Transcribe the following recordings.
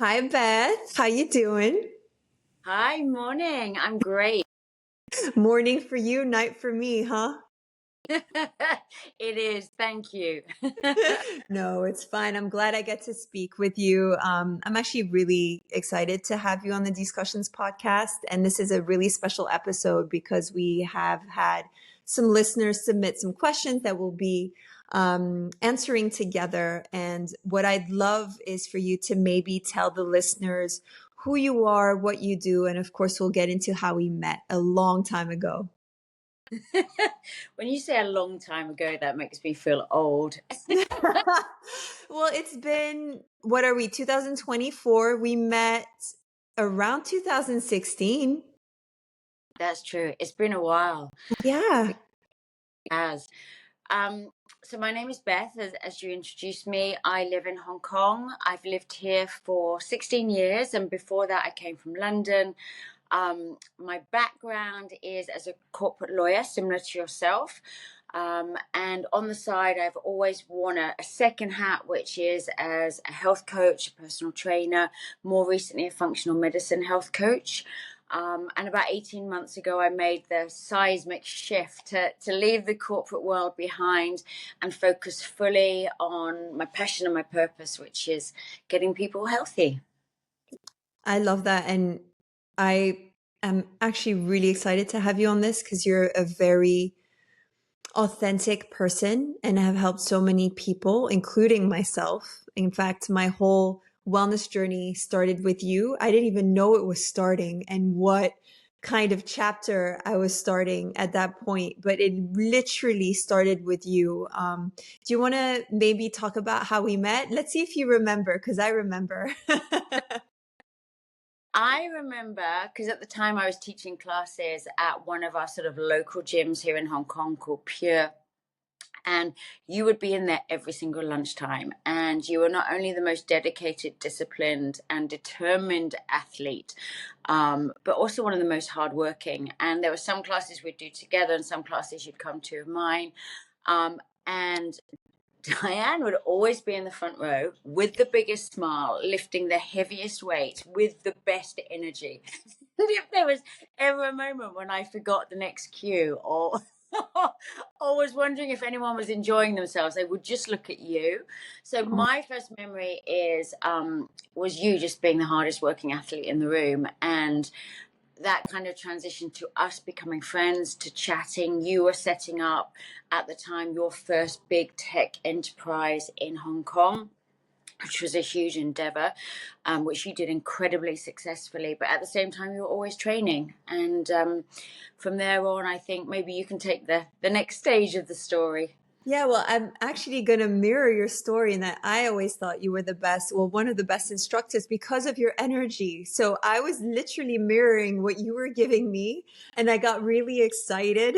Hi Beth, how you doing? Hi, morning. I'm great. Morning for you, night for me, huh? It is. Thank you. No, it's fine. I'm glad I get to speak with you. I'm actually really excited to have you on the Discussions podcast. And this is a really special episode because we have had some listeners submit some questions that we'll be answering together. And what I'd love is for you to maybe tell the listeners who you are, what you do, and of course, we'll get into how we met a long time ago. When you say a long time ago, that makes me feel old. Well, it's been, what are we, 2024? We met around 2016. That's true. It's been a while. Yeah. It has. Um, so my name is Beth, as you introduced me. I live in Hong Kong. I've lived here for 16 years, and before that, I came from London. My background is as a corporate lawyer, similar to yourself. And on the side, I've always worn a second hat, which is as a health coach, a personal trainer, more recently a functional medicine health coach. And about 18 months ago, I made the seismic shift to leave the corporate world behind and focus fully on my passion and my purpose, which is getting people healthy. I love that. And I am actually really excited to have you on this because you're a very authentic person and have helped so many people, including myself. In fact, my whole wellness journey started with you. I didn't even know it was starting and what kind of chapter I was starting at that point, but it literally started with you. Do you want to maybe talk about how we met? Let's see if you remember, because I remember. I remember because at the time I was teaching classes at one of our sort of local gyms here in Hong Kong called Pure. And you would be in there every single lunchtime. And you were not only the most dedicated, disciplined, and determined athlete, but also one of the most hardworking. And there were some classes we'd do together and some classes you'd come to of mine. And Diane would always be in the front row with the biggest smile, lifting the heaviest weight with the best energy. And if there was ever a moment when I forgot the next cue or or was wondering if anyone was enjoying themselves, they would just look at you. So my first memory is was you just being the hardest working athlete in the room, and that kind of transition to us becoming friends, to chatting. You were setting up at the time your first big tech enterprise in Hong Kong, which was a huge endeavor, which you did incredibly successfully. But at the same time, you were always training. And from there on, I think maybe you can take the next stage of the story. Yeah, well, I'm actually going to mirror your story in that I always thought you were the best, well, one of the best instructors because of your energy. So I was literally mirroring what you were giving me, and I got really excited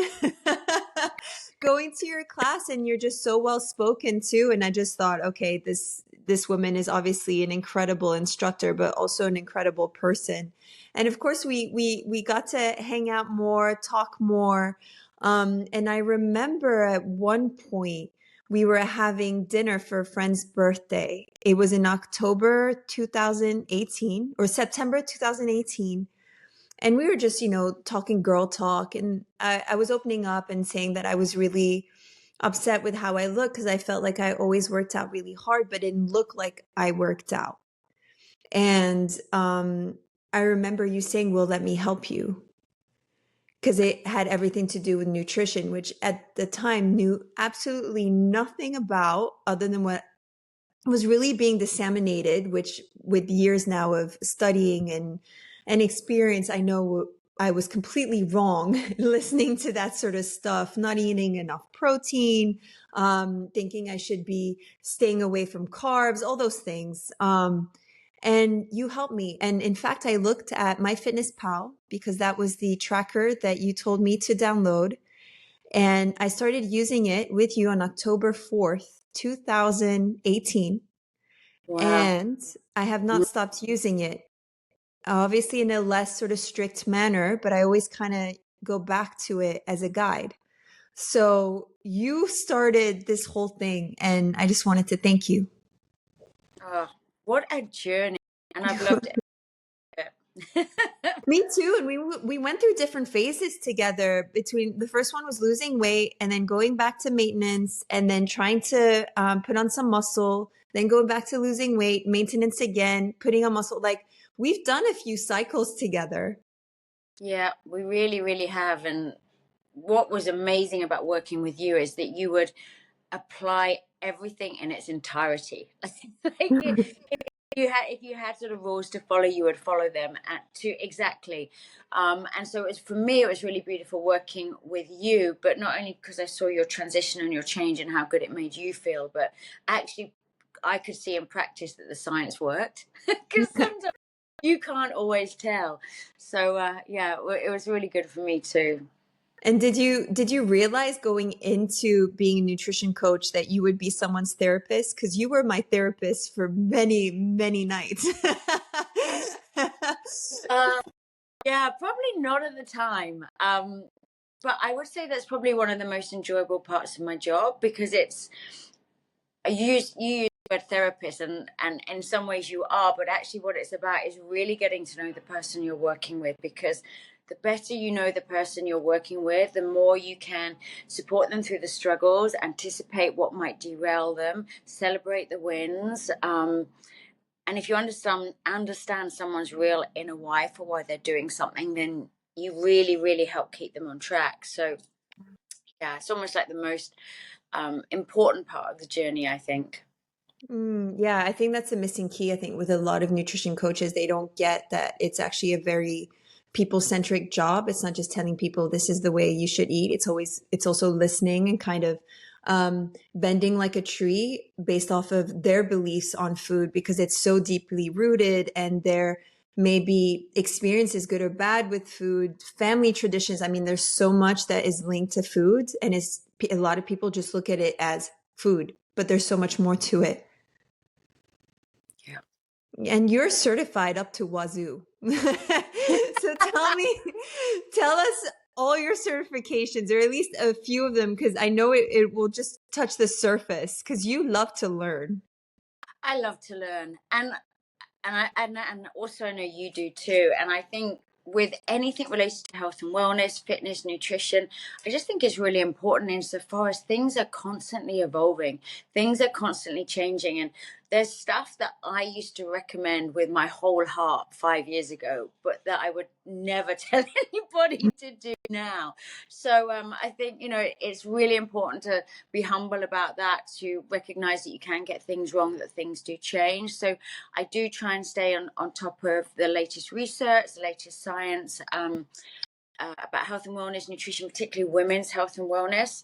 going to your class, and you're just so well spoken too. And I just thought, okay, this woman is obviously an incredible instructor, but also an incredible person. And of course, we got to hang out more, talk more. And I remember at one point we were having dinner for a friend's birthday. It was in October 2018 or September 2018. And we were just, talking girl talk. And I was opening up and saying that I was really upset with how I looked because I felt like I always worked out really hard, but it didn't look like I worked out. And I remember you saying, well, let me help you, because it had everything to do with nutrition, which at the time knew absolutely nothing about other than what was really being disseminated, which with years now of studying and experience, I know I was completely wrong listening to that sort of stuff, not eating enough protein, thinking I should be staying away from carbs, all those things. And you helped me. And in fact, I looked at MyFitnessPal because that was the tracker that you told me to download. And I started using it with you on October 4th, 2018. Wow. And I have not stopped using it, obviously in a less sort of strict manner, but I always kind of go back to it as a guide. So you started this whole thing, and I just wanted to thank you. Oh, what a journey. and I've loved it. Me too. And we went through different phases together. Between the first one was losing weight, and then going back to maintenance, and then trying to put on some muscle, then going back to losing weight, maintenance again, putting on muscle. Like, we've done a few cycles together. Yeah, we really, really have. And what was amazing about working with you is that you would apply everything in its entirety. Like, if you had sort of rules to follow, you would follow them to exactly. And so for me, it was really beautiful working with you, but not only because I saw your transition and your change and how good it made you feel, but actually I could see in practice that the science worked, because sometimes you can't always tell. So yeah, it was really good for me too. And did you realize going into being a nutrition coach that you would be someone's therapist? Because you were my therapist for many, many nights. Yeah, probably not at the time. But I would say that's probably one of the most enjoyable parts of my job, because you use the word therapist, and in some ways you are, but actually what it's about is really getting to know the person you're working with, because the better you know the person you're working with, the more you can support them through the struggles, anticipate what might derail them, celebrate the wins. And if you understand someone's real inner why for why they're doing something, then you really, really help keep them on track. So yeah, it's almost like the most important part of the journey, I think. Yeah, I think that's a missing key. I think with a lot of nutrition coaches, they don't get that it's actually a very people-centric job. It's not just telling people this is the way you should eat. It's also listening and kind of bending like a tree based off of their beliefs on food, because it's so deeply rooted, and their maybe experiences, good or bad, with food, family traditions. I mean, there's so much that is linked to food, and a lot of people just look at it as food, but there's so much more to it. Yeah. And you're certified up to wazoo. So tell us all your certifications, or at least a few of them, because I know it will just touch the surface, because you love to learn. I love to learn, and also I know you do too. And I think with anything related to health and wellness, fitness, nutrition, I just think it's really important insofar as things are constantly evolving, things are constantly changing, and there's stuff that I used to recommend with my whole heart 5 years ago, but that I would never tell anybody to do now. So I think it's really important to be humble about that, to recognize that you can get things wrong, that things do change. So I do try and stay on top of the latest research, the latest science about health and wellness, nutrition, particularly women's health and wellness.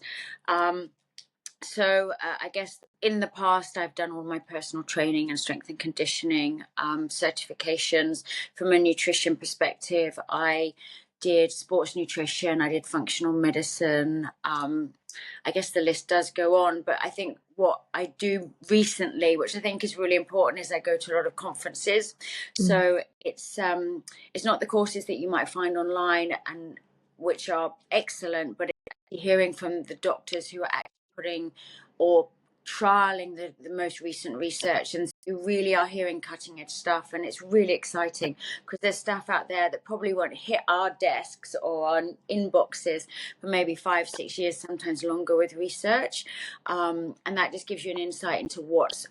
So I guess in the past, I've done all my personal training and strength and conditioning certifications. From a nutrition perspective, I did sports nutrition, I did functional medicine. I guess the list does go on, but I think what I do recently, which I think is really important, is I go to a lot of conferences. So it's not the courses that you might find online, and which are excellent, but it's hearing from the doctors who are actually putting or trialing the most recent research, and you really are hearing cutting edge stuff, and it's really exciting, because there's stuff out there that probably won't hit our desks or on inboxes for maybe 5-6 years, sometimes longer, with research, and that just gives you an insight into what's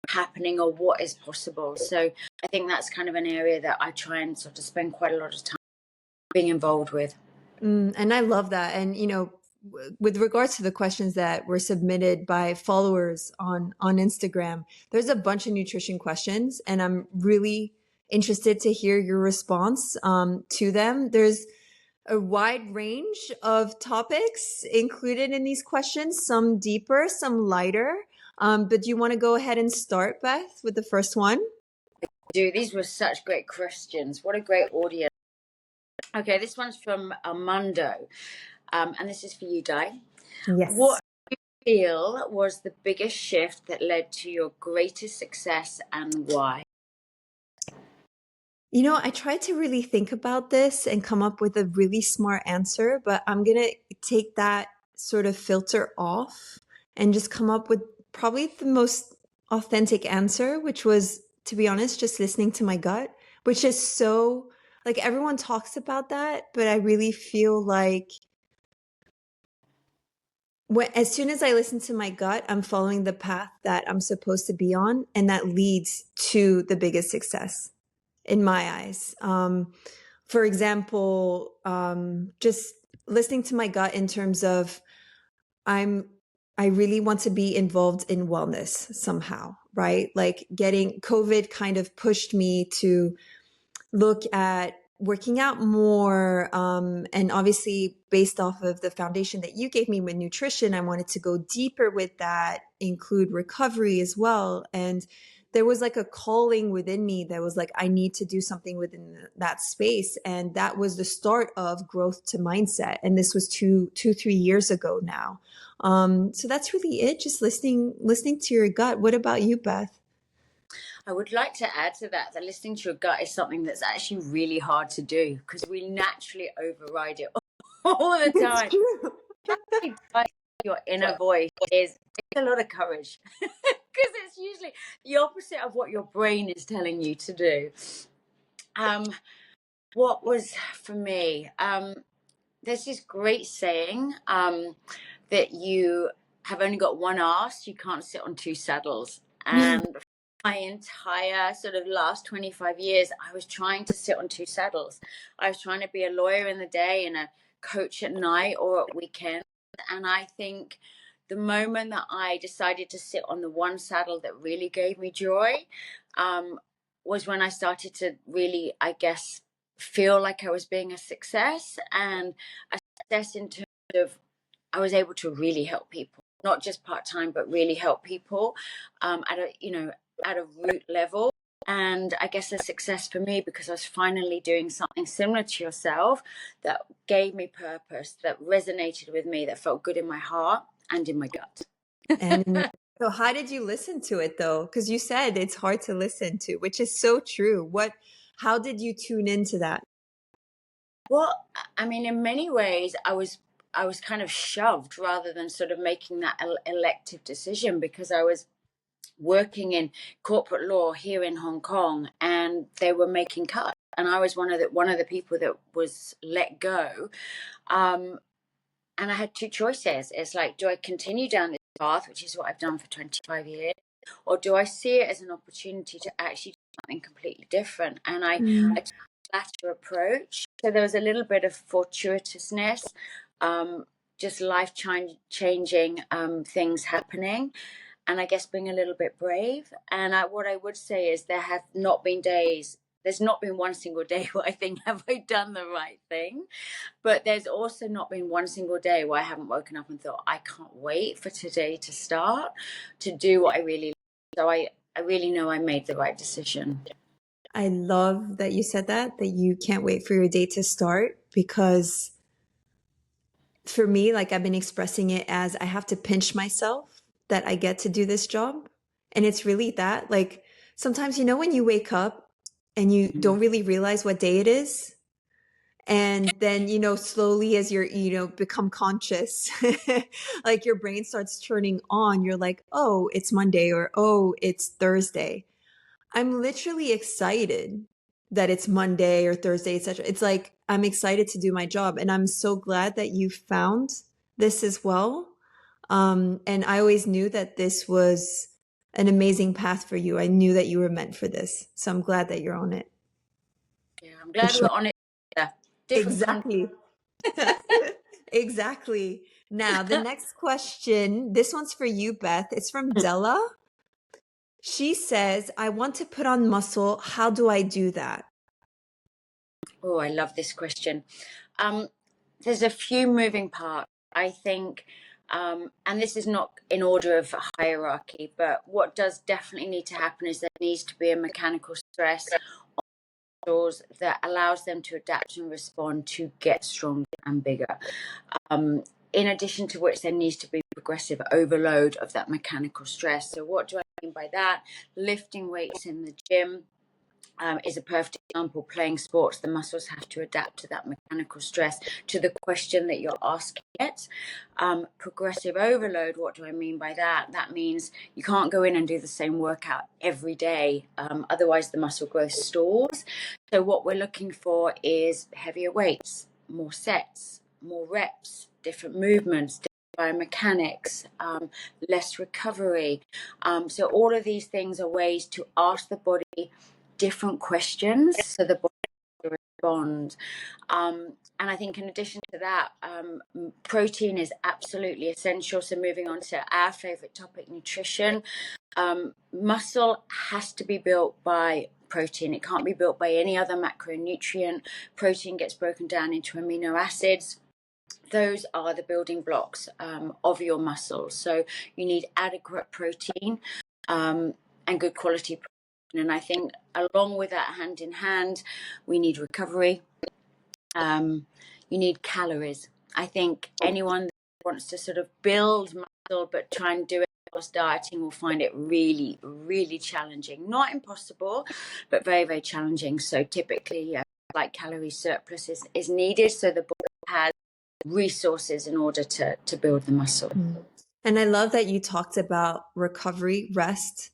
happening or what is possible. So I think that's kind of an area that I try and sort of spend quite a lot of time being involved with. And I love that. And, with regards to the questions that were submitted by followers on Instagram, there's a bunch of nutrition questions, and I'm really interested to hear your response to them. There's a wide range of topics included in these questions, some deeper, some lighter. But do you want to go ahead and start, Beth, with the first one? Dude, these were such great questions. What a great audience. Okay, this one's from Armando, and this is for you, Di. Yes. What do you feel was the biggest shift that led to your greatest success, and why? I tried to really think about this and come up with a really smart answer, but I'm going to take that sort of filter off and just come up with probably the most authentic answer, which was to be honest, just listening to my gut, which is so, like, everyone talks about that, but I really feel like as soon as I listen to my gut, I'm following the path that I'm supposed to be on, and that leads to the biggest success in my eyes. For example, just listening to my gut in terms of I'm I really want to be involved in wellness somehow, right? Like getting COVID kind of pushed me to look at working out more. And obviously, based off of the foundation that you gave me with nutrition, I wanted to go deeper with that, include recovery as well. And there was like a calling within me that was like, I need to do something within that space. And that was the start of growth to mindset. And this was 3 years ago now. So that's really it. Just listening to your gut. What about you, Beth? I would like to add to that listening to your gut is something that's actually really hard to do because we naturally override it all the It's time. true. Actually, your inner voice is a lot of courage because it's usually the opposite of what your brain is telling you to do. What was for me? There's this great saying that you have only got one arse, you can't sit on two saddles. And my entire sort of last 25 years, I was trying to sit on two saddles. I was trying to be a lawyer in the day and a coach at night or at weekends. And I think the moment that I decided to sit on the one saddle that really gave me joy was when I started to really, I guess, feel like I was being a success, and a success in terms of I was able to really help people, not just part-time, but really help people at a root level. And I guess a success for me because I was finally doing something similar to yourself that gave me purpose, that resonated with me, that felt good in my heart and in my gut. And so how did you listen to it though? Because you said it's hard to listen to, which is so true. How did you tune into that? Well, I mean, in many ways, I was kind of shoved rather than sort of making that elective decision because I was working in corporate law here in Hong Kong, and they were making cuts, and I was one of the people that was let go. And I had two choices. It's like, do I continue down this path, which is what I've done for 25 years, or do I see it as an opportunity to actually do something completely different? And I took the latter approach. So there was a little bit of fortuitousness, just life-changing things happening, and I guess being a little bit brave. And what I would say is there's not been one single day where I think, have I done the right thing? But there's also not been one single day where I haven't woken up and thought, I can't wait for today to start to do what I really like. So I really know I made the right decision. I love that you said that you can't wait for your day to start, because for me, like, I've been expressing it as I have to pinch myself that I get to do this job. And it's really that, like, sometimes, when you wake up and you don't really realize what day it is. And then, slowly as become conscious, like your brain starts turning on, you're like, oh, it's Monday, or, oh, it's Thursday. I'm literally excited that it's Monday or Thursday, etc. It's like, I'm excited to do my job. And I'm so glad that you found this as well. And I always knew that this was an amazing path for you. I knew that you were meant for this. So I'm glad that you're on it. Yeah, I'm glad we're on it. Yeah. Exactly. Exactly. Now, the next question, this one's for you, Beth. It's from Della. She says, I want to put on muscle. How do I do that? Oh, I love this question. There's a few moving parts, I think, and this is not in order of hierarchy, but what does definitely need to happen is there needs to be a mechanical stress that allows them to adapt and respond to get stronger and bigger. In addition to which, there needs to be progressive overload of that mechanical stress. So what do I mean by that? Lifting weights in the gym, is a perfect example. Playing sports, the muscles have to adapt to that mechanical stress, to the question that you're asking it. Progressive overload, what do I mean by that? That means you can't go in and do the same workout every day, otherwise the muscle growth stalls. So what we're looking for is heavier weights, more sets, more reps, different movements, biomechanics, less recovery. So all of these things are ways to ask the body different questions so the body will respond. And I think in addition to that, protein is absolutely essential. So moving on to our favorite topic, nutrition. Muscle has to be built by protein. It can't be built by any other macronutrient. Protein gets broken down into amino acids. Those are the building blocks of your muscles. So you need adequate protein and good quality protein. And I think along with that, hand in hand, we need recovery. You need calories. I think anyone that wants to sort of build muscle but try and do it whilst dieting will find it really, really challenging. Not impossible, but very, very challenging. So typically, like calorie surplus is needed so the body has resources in order to build the muscle. And I love that you talked about recovery, rest,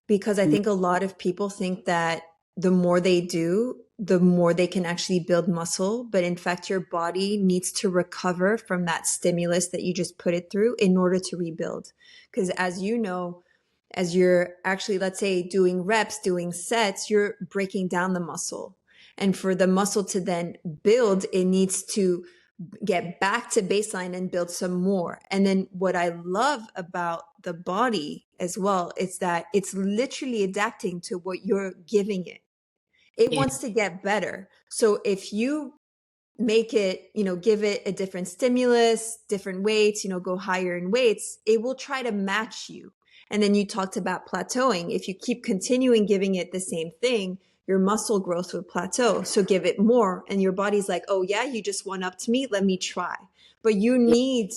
because I think a lot of people think that the more they do, the more they can actually build muscle. But in fact, your body needs to recover from that stimulus that you just put it through in order to rebuild. Because as you know, as you're actually, let's say, doing reps, doing sets, you're breaking down the muscle. And for the muscle to then build, it needs to get back to baseline and build some more. And then what I love about the body as well is that it's literally adapting to what you're giving it. It wants to get better. So if you make it, give it a different stimulus, different weights, go higher in weights, it will try to match you. And then you talked about plateauing. If you keep continuing giving it the same thing, your muscle growth will plateau. So give it more. And your body's like, oh yeah, you just went up to me. Let me try. But you need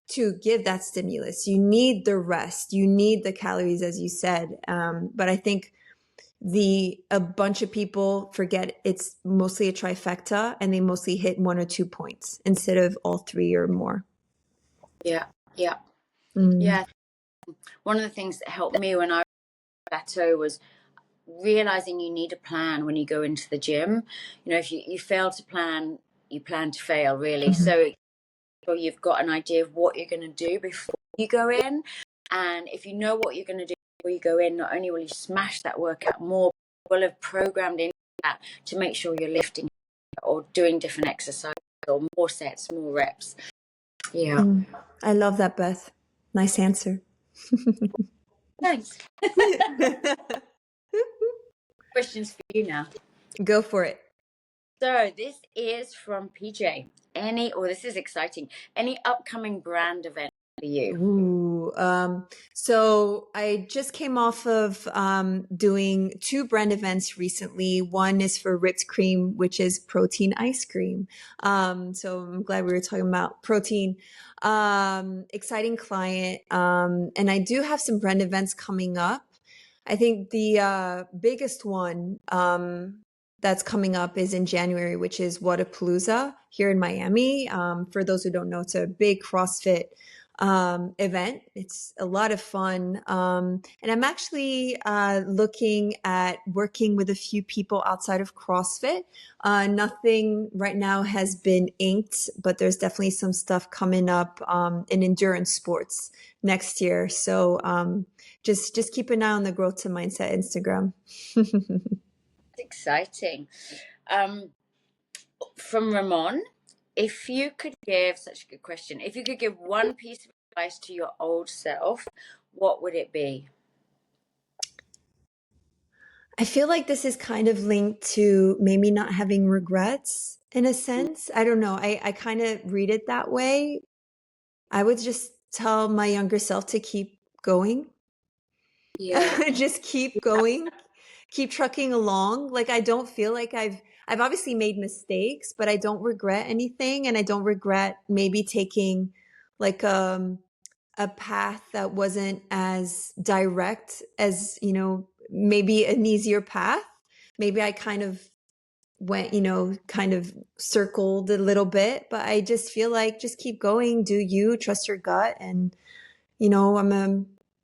to give that stimulus. You need the rest. You need the calories, as you said. But I think a bunch of people forget it's mostly a trifecta and they mostly hit 1 or 2 points instead of all 3 or more. Yeah. One of the things that helped me when I was plateau was realizing you need a plan when you go into the gym. If you fail to plan, you plan to fail, really. So you've got an idea of what you're going to do before you go in. And if you know what you're going to do before you go in, not only will you smash that workout more, but you will have programmed in that to make sure you're lifting or doing different exercises or more sets, more reps. Yeah. I love that, Beth. Nice answer. Thanks. Questions for you now. Go for it. So this is from PJ. This is exciting. Any upcoming brand event for you? Ooh, so I just came off of doing 2 brand events recently. One is for Whipped Cream, which is protein ice cream. So I'm glad we were talking about protein. Exciting client. And I do have some brand events coming up. I think the biggest one that's coming up is in January, which is Wodapalooza here in Miami. For those who don't know, it's a big CrossFit event. It's a lot of fun. And I'm actually looking at working with a few people outside of CrossFit. Nothing right now has been inked, but there's definitely some stuff coming up in endurance sports next year. So just keep an eye on the Growth to Mindset Instagram. Exciting. From Ramon, if you could give, such a good question, if you could give one piece of advice to your old self, what would it be? I feel like this is kind of linked to maybe not having regrets in a sense. I don't know. I kind of read it that way. I would just tell my younger self to keep going. Yeah. Just keep going, keep trucking along. Like I don't feel like I've obviously made mistakes, but I don't regret anything, and I don't regret maybe taking like a path that wasn't as direct as, maybe an easier path. maybe I kind of went, kind of circled a little bit, but I just feel like just keep going, do you, trust your gut. And,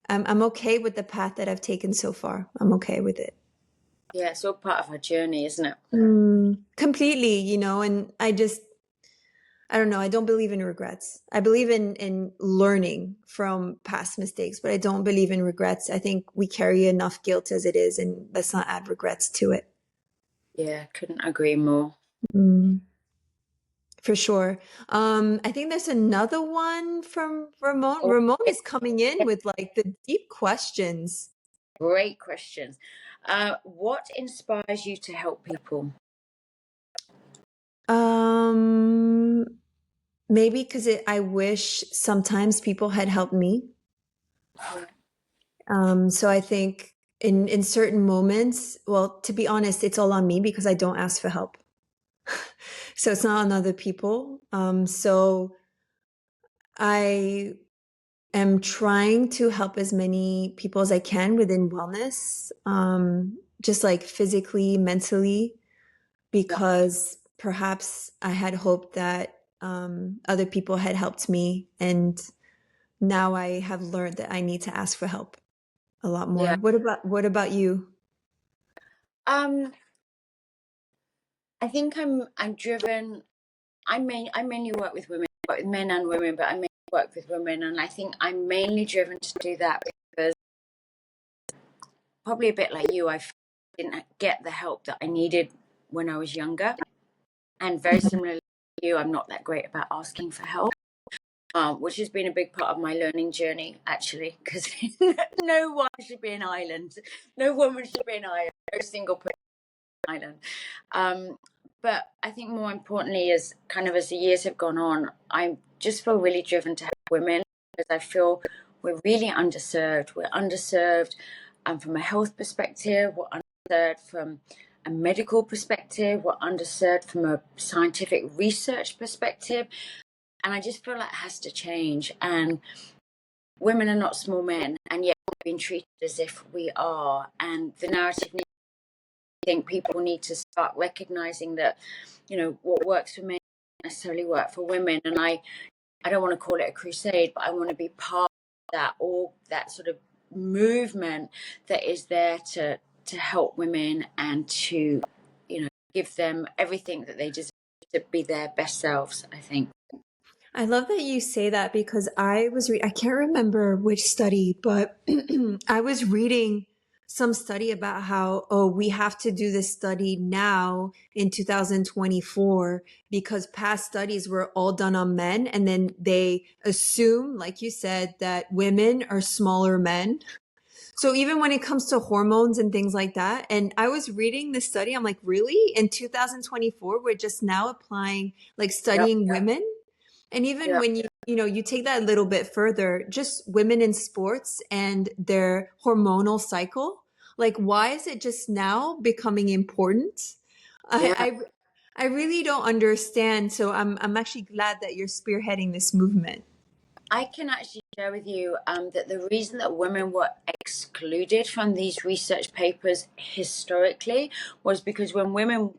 I'm okay with the path that I've taken so far. I'm okay with it. Yeah, it's all part of our journey, isn't it? Completely, and I don't know. I don't believe in regrets. I believe in learning from past mistakes, but I don't believe in regrets. I think we carry enough guilt as it is, and let's not add regrets to it. Yeah, couldn't agree more. For sure. I think there's another one from Ramon. Oh, Ramon is coming in with like the deep questions. great questions. What inspires you to help people? Maybe because I wish sometimes people had helped me. So I think in certain moments, well, to be honest, it's all on me because I don't ask for help. So it's not on other people. So I am trying to help as many people as I can within wellness, just like physically, mentally, because perhaps I had hoped that other people had helped me, and now I have learned that I need to ask for help a lot more. Yeah. What about you? Um, I think I'm driven. I mainly work with women, I work with men and women, but I mainly work with women, and I think I'm mainly driven to do that because probably a bit like you, didn't get the help that I needed when I was younger, and very similarly to you, I'm not that great about asking for help. Which has been a big part of my learning journey, actually, because no one should be an island. No woman should be an island. No single person island. But I think more importantly is kind of as the years have gone on, I just feel really driven to help women because I feel we're really underserved. We're underserved from a health perspective. We're underserved from a medical perspective. We're underserved from a scientific research perspective. And I just feel like it has to change. And women are not small men, and yet we're being treated as if we are. And the narrative needs, I think people need to start recognizing that, what works for men doesn't necessarily work for women. And I don't want to call it a crusade, but I want to be part of that, all that sort of movement that is there to help women and to, give them everything that they deserve to be their best selves, I think. I love that you say that because I can't remember which study, but I was reading some study about how, oh, we have to do this study now in 2024 because past studies were all done on men. And then they assume, like you said, that women are smaller men. So even when it comes to hormones and things like that, and I was reading this study, I'm like, really? In 2024, we're just now applying, like Yep. studying women? And even Yep. when you take that a little bit further, just women in sports and their hormonal cycle, like why is it just now becoming important? Yeah. I really don't understand. So I'm actually glad that you're spearheading this movement. I can actually share with you that the reason that women were excluded from these research papers historically was because when women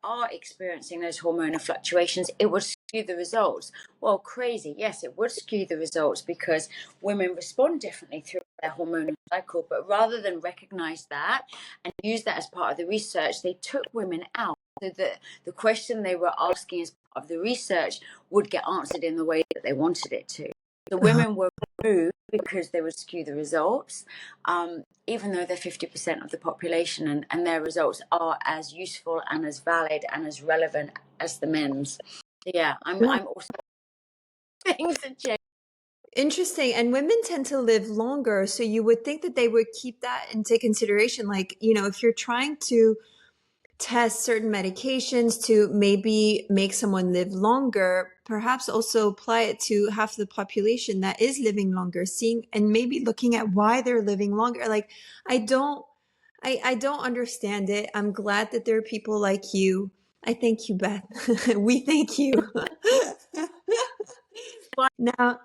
are experiencing those hormonal fluctuations, it would skew the results. Well, crazy. Yes, it would skew the results because women respond differently through their hormonal cycle. But rather than recognize that and use that as part of the research, they took women out so that the question they were asking as part of the research would get answered in the way that they wanted it to. The women were removed because they would skew the results, even though they're 50% of the population, and their results are as useful and as valid and as relevant as the men's. So yeah, I'm also things that change. Interesting. And women tend to live longer. So you would think that they would keep that into consideration. Like, if you're trying to test certain medications to maybe make someone live longer, perhaps also apply it to half the population that is living longer, seeing and maybe looking at why they're living longer. Like, I don't, I don't understand it. I'm glad that there are people like you. I thank you, Beth. We thank you. Now,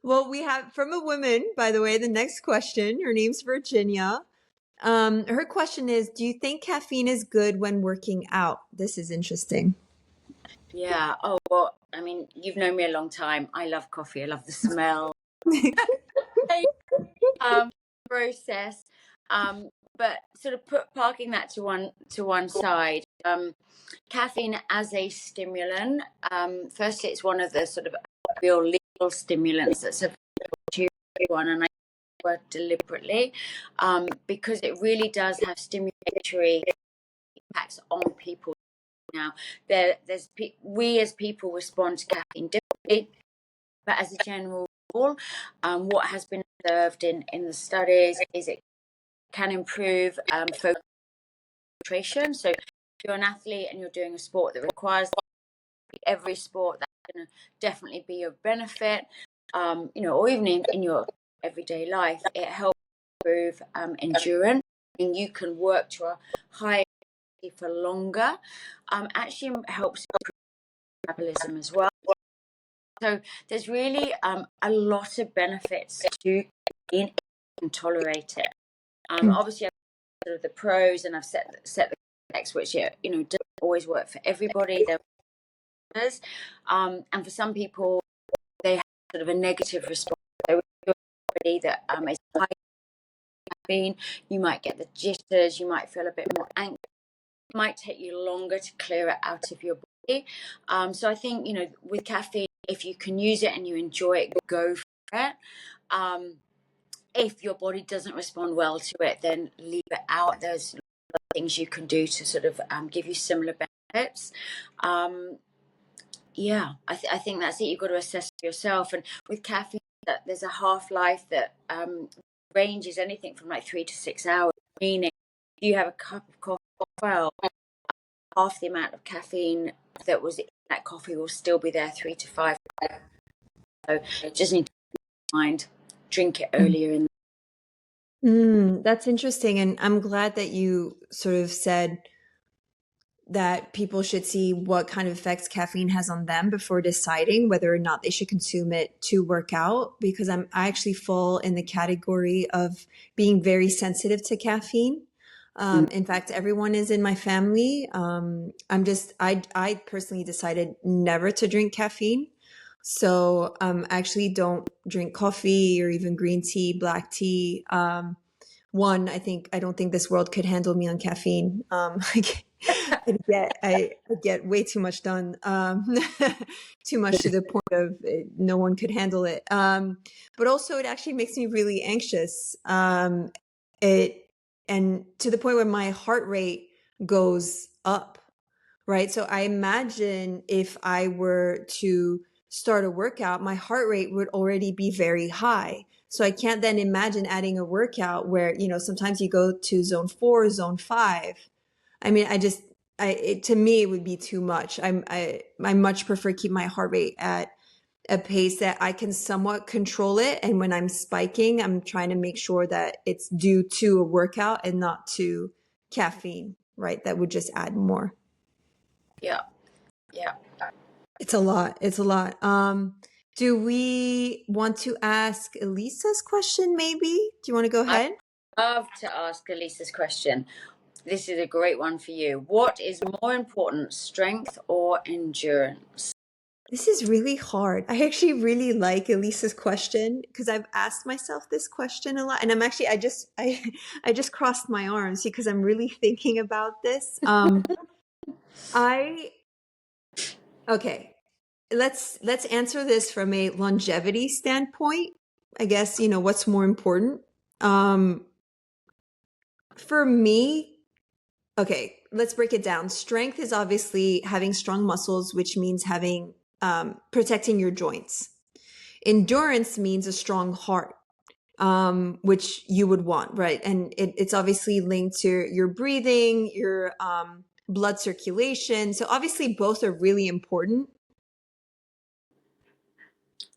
Well, we have from a woman, by the way, the next question. Her name's Virginia. Her question is, do you think caffeine is good when working out? This is interesting. Yeah. Oh, well, I mean, you've known me a long time. I love coffee. I love the smell. um, Process. Um, but sort of parking that to one side. Caffeine as a stimulant. Firstly, it's one of the sort of real legal stimulants that's available to everyone, and I work deliberately because it really does have stimulatory impacts on people. Now, we as people respond to caffeine differently, but as a general rule, what has been observed in the studies is it can improve focus concentration. So, if you're an athlete and you're doing a sport that requires every sport, that's going to definitely be of benefit. Or even in your everyday life, it helps improve endurance, and you can work to a higher for longer. Actually helps improve metabolism as well. So there's really a lot of benefits to caffeine if you can tolerate it. Obviously, I've sort of the pros, and I've set the context, which doesn't always work for everybody. There are others, and for some people, they have sort of a negative response. So if you're somebody that is high in caffeine, you might get the jitters, you might feel a bit more anxious. It might take you longer to clear it out of your body. So I think, with caffeine, if you can use it and you enjoy it, go for it. If your body doesn't respond well to it, then leave it out. There's things you can do to sort of give you similar benefits. I think that's it. You've got to assess for yourself. And with caffeine, there's a half-life that ranges anything from like 3 to 6 hours, meaning if you have a cup of coffee, well, half the amount of caffeine that was in that coffee will still be there 3 to 5 hours. So just need to mind, drink it earlier in That's interesting. And I'm glad that you sort of said that people should see what kind of effects caffeine has on them before deciding whether or not they should consume it to work out, because I actually fall in the category of being very sensitive to caffeine. In fact, everyone is in my family. I personally decided never to drink caffeine. So I actually don't drink coffee or even green tea, black tea. I don't think this world could handle me on caffeine. I get way too much done, too much to the point of no one could handle it. But also it actually makes me really anxious. And to the point where my heart rate goes up, right? So I imagine if I were to start a workout, my heart rate would already be very high. So I can't then imagine adding a workout where, sometimes you go to zone 4, zone 5. I mean, to me, it would be too much. I much prefer keep my heart rate at a pace that I can somewhat control it. And when I'm spiking, I'm trying to make sure that it's due to a workout and not to caffeine, right? That would just add more. Yeah. It's a lot. It's a lot. Do we want to ask Elisa's question maybe? Do you want to go ahead? I'd love to ask Elisa's question. This is a great one for you. What is more important, strength or endurance? This is really hard. I actually really like Elisa's question because I've asked myself this question a lot, and I just crossed my arms because I'm really thinking about this. I okay. Let's answer this from a longevity standpoint. I guess, what's more important. For me, okay, let's break it down. Strength is obviously having strong muscles, which means having protecting your joints. Endurance means a strong heart, which you would want, right? And it's obviously linked to your breathing, your blood circulation. So obviously both are really important.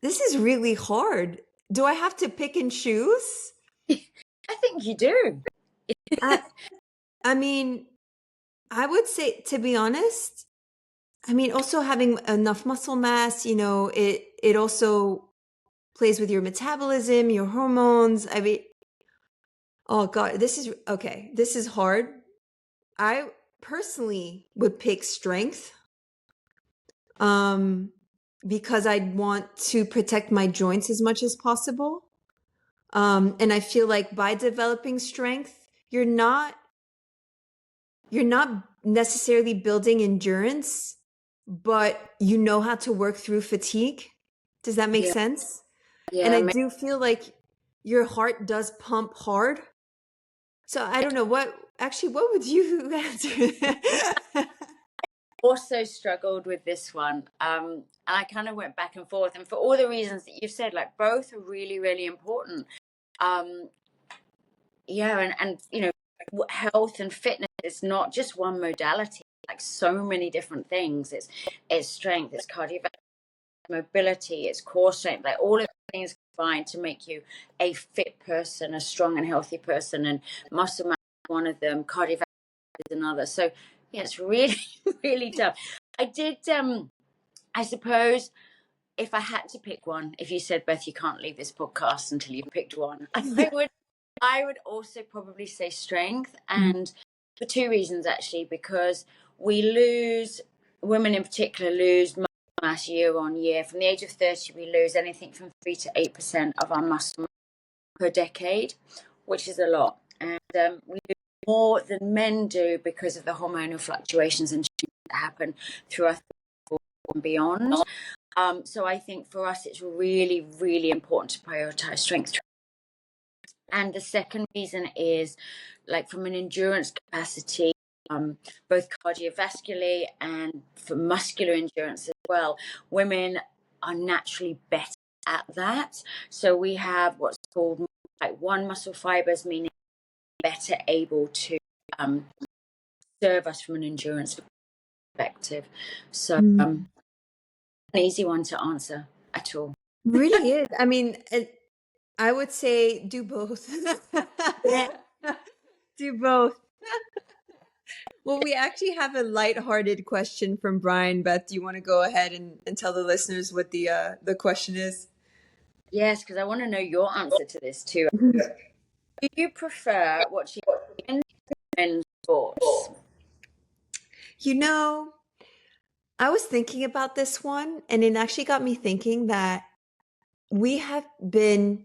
This is really hard. Do I have to pick and choose? I think you do. I mean, I would say, to be honest, I mean, also having enough muscle mass, it also plays with your metabolism, your hormones. I mean, oh God, this is hard. I personally would pick strength, because I'd want to protect my joints as much as possible. And I feel like by developing strength, you're not necessarily building endurance, but you know how to work through fatigue. Does that make Yeah. sense? Yeah. And I do feel like your heart does pump hard. So I don't know what would you answer? Also struggled with this one. And I kind of went back and forth. And for all the reasons that you've said, like both are really, really important. Yeah, and you know, health and fitness is not just one modality, like so many different things. It's strength, it's cardiovascular, mobility, it's core strength, like all of the things combined to make you a fit person, a strong and healthy person, and muscle mass is one of them, cardiovascular is another. So yeah, it's really, really tough. I did I suppose if I had to pick one, if you said, Beth, you can't leave this podcast until you've picked one, I would also probably say strength, and for two reasons actually, because women in particular lose muscle mass year on year. From the age of 30, we lose anything from 3 to 8% of our muscle mass per decade, which is a lot. And we lose more than men do because of the hormonal fluctuations and changes that happen throughout and beyond. So I think for us, it's really, really important to prioritize strength. And the second reason is, like, from an endurance capacity, both cardiovascularly and for muscular endurance as well, women are naturally better at that. So we have what's called like one muscle fibers, meaning better able to serve us from an endurance perspective. So an easy one to answer at all. Really is. I mean, I would say do both. Yeah. Do both. Well, we actually have a lighthearted question from Brian. Beth, do you want to go ahead and tell the listeners what the question is? Yes, because I want to know your answer to this too. Do you prefer watching men's sports? You know, I was thinking about this one, and it actually got me thinking that we have been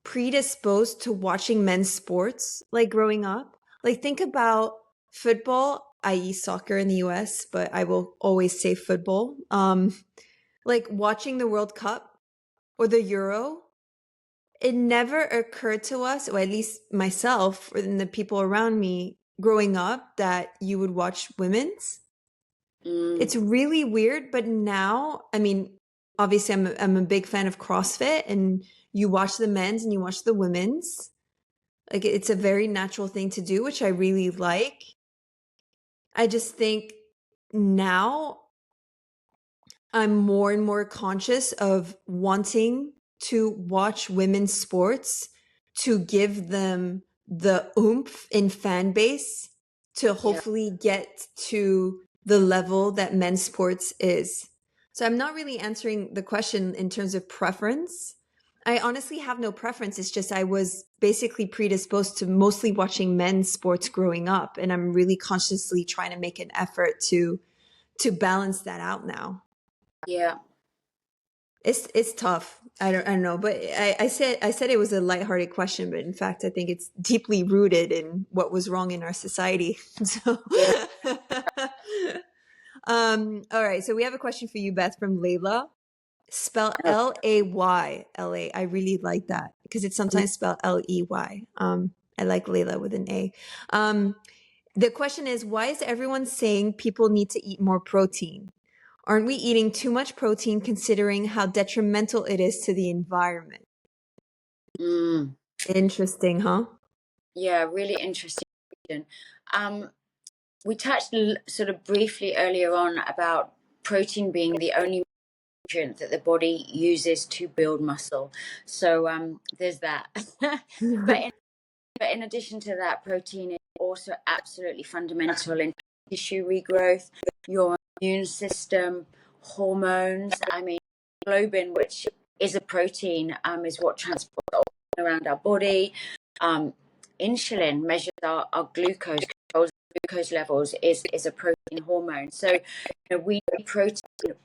predisposed to watching men's sports like growing up. Like, think about football, i.e., soccer in the US, but I will always say football. Like watching the World Cup or the Euro. It never occurred to us, or at least myself and the people around me growing up, that you would watch women's. It's really weird, but now, I mean, obviously I'm a big fan of CrossFit, and you watch the men's and you watch the women's. Like, it's a very natural thing to do, which I really like. I just think now I'm more and more conscious of wanting to watch women's sports to give them the oomph in fan base to hopefully get to the level that men's sports is. So I'm not really answering the question in terms of preference. I honestly have no preference. It's just I was basically predisposed to mostly watching men's sports growing up, and I'm really consciously trying to make an effort to balance that out now. Yeah. It's tough. I don't know, but I said it was a lighthearted question, but in fact, I think it's deeply rooted in what was wrong in our society. So, all right. So we have a question for you, Beth, from Layla. Spell Layla. I really like that because it's sometimes spelled Ley. I like Layla with an A. The question is, why is everyone saying people need to eat more protein? Aren't we eating too much protein considering how detrimental it is to the environment? Interesting, huh? Yeah, really interesting question. We touched sort of briefly earlier on about protein being the only nutrient that the body uses to build muscle. So there's that. But in addition to that, protein is also absolutely fundamental in tissue regrowth, your immune system, hormones. I mean, globin, which is a protein, is what transports oxygen around our body. Insulin measures our glucose, controls glucose levels, is a protein hormone. So, you know, we need protein,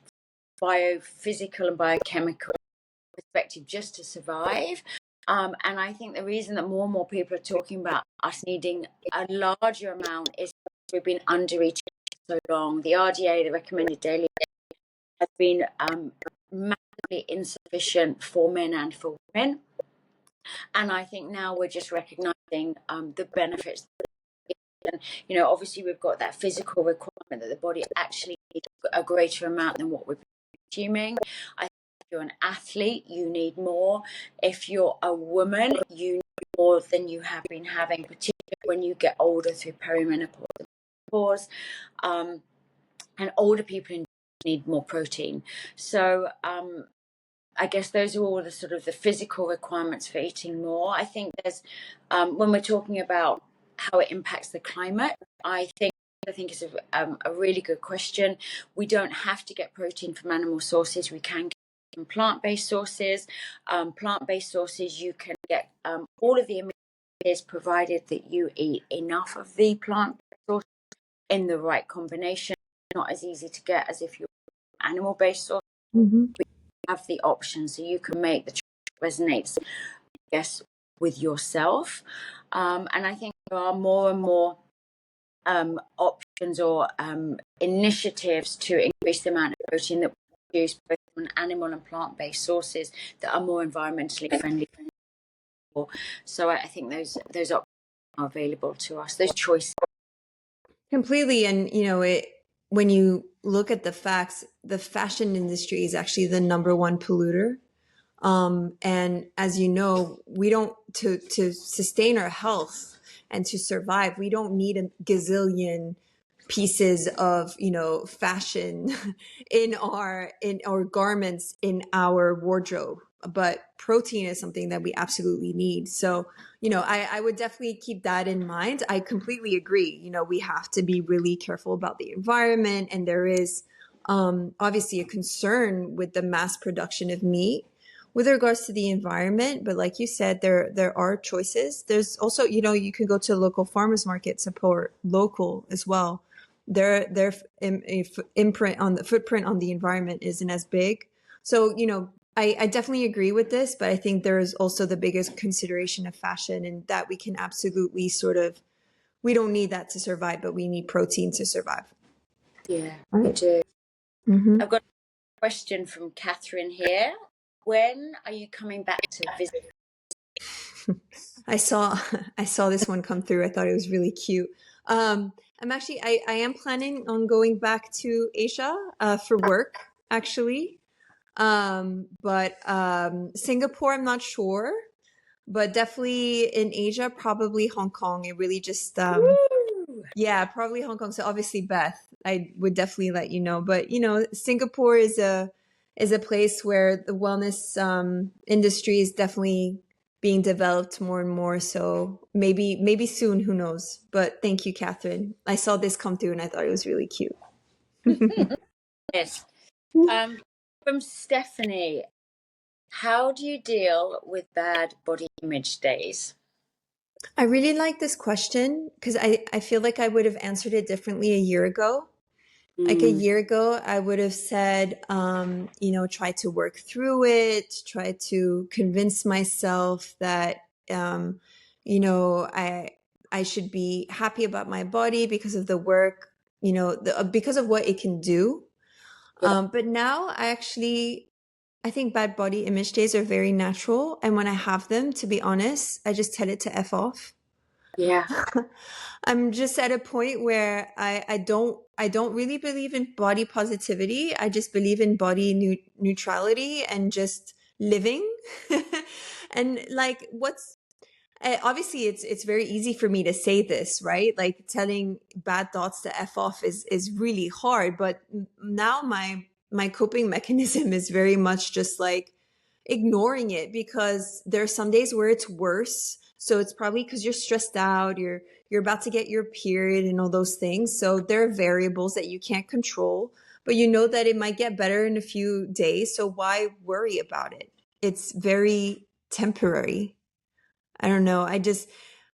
biophysical and biochemical perspective, just to survive. And I think the reason that more and more people are talking about us needing a larger amount is we've been under eating for so long. The RDA, the recommended daily, has been massively insufficient for men and for women. And I think now we're just recognizing the benefits. And, you know, obviously we've got that physical requirement that the body actually needs a greater amount than what we're consuming. I think if you're an athlete, you need more. If you're a woman, you need more than you have been having, particularly when you get older through perimenopause. And older people need more protein. So I guess those are all the sort of the physical requirements for eating more. I think there's when we're talking about how it impacts the climate, I think is a really good question. We don't have to get protein from animal sources. We can get from plant-based sources. Plant-based sources, you can get all of the amino acids provided that you eat enough of the plant-based source in the right combination. Not as easy to get as if you're animal-based source. Mm-hmm. Have the option, so you can make the choice that resonates, I guess, with yourself. And I think there are more and more options or initiatives to increase the amount of protein that we produce, both from animal and plant-based sources, that are more environmentally friendly. So I think those options are available to us, those choices. Completely. And, you know, when you look at the facts, the fashion industry is actually the number one polluter. And as you know, we don't, to sustain our health and to survive, we don't need a gazillion pieces of, you know, fashion in our garments, in our wardrobe. But protein is something that we absolutely need. So, you know, I would definitely keep that in mind. I completely agree. You know, we have to be really careful about the environment. And there is obviously a concern with the mass production of meat with regards to the environment. But like you said, there are choices. There's also, you know, you can go to a local farmers market, support local as well. Their footprint on the environment isn't as big. So, you know, I definitely agree with this, but I think there is also the biggest consideration of fashion, and that we can absolutely we don't need that to survive, but we need protein to survive. Yeah, we do. Mm-hmm. I've got a question from Catherine here. When are you coming back to visit? I saw this one come through. I thought it was really cute. I'm actually, I am planning on going back to Asia for work, actually. But Singapore, I'm not sure, but definitely in Asia, probably Hong Kong. It really just, yeah, probably Hong Kong. So obviously, Beth, I would definitely let you know. But you know, Singapore is a place where the wellness industry is definitely being developed more and more. So maybe soon, who knows? But thank you, Catherine. I saw this come through and I thought it was really cute. Yes. From Stephanie, how do you deal with bad body image days? I really like this question because I feel like I would have answered it differently a year ago. Like a year ago, I would have said, you know, try to work through it, try to convince myself that, you know, I should be happy about my body because of the work, you know, because of what it can do. But now I think bad body image days are very natural. And when I have them, to be honest, I just tell it to F off. Yeah. I'm just at a point where I don't really believe in body positivity. I just believe in body neutrality and just living. And like obviously it's very easy for me to say this, right? Like telling bad thoughts to F off is really hard, but now my coping mechanism is very much just like ignoring it, because there are some days where it's worse. So it's probably because you're stressed out, you're about to get your period and all those things. So there are variables that you can't control, but you know that it might get better in a few days. So why worry about it? it's very temporary. I don't know.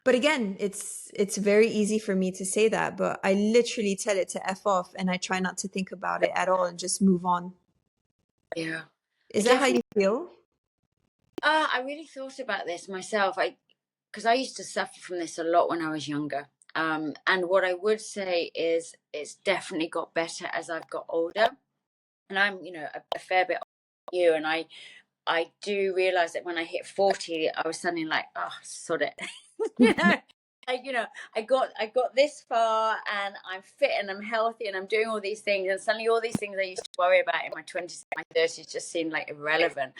But again, it's very easy for me to say that, but I literally tell it to F off and I try not to think about it at all and just move on. Yeah. Is that how you feel? I really thought about this myself. Because I used to suffer from this a lot when I was younger. And what I would say is it's definitely got better as I've got older. And I'm, a fair bit older than you. And I do realize that when I hit 40, I was suddenly like, oh, sod it. you know, I got this far and I'm fit and I'm healthy and I'm doing all these things. And suddenly all these things I used to worry about in my 20s and my 30s just seemed like irrelevant.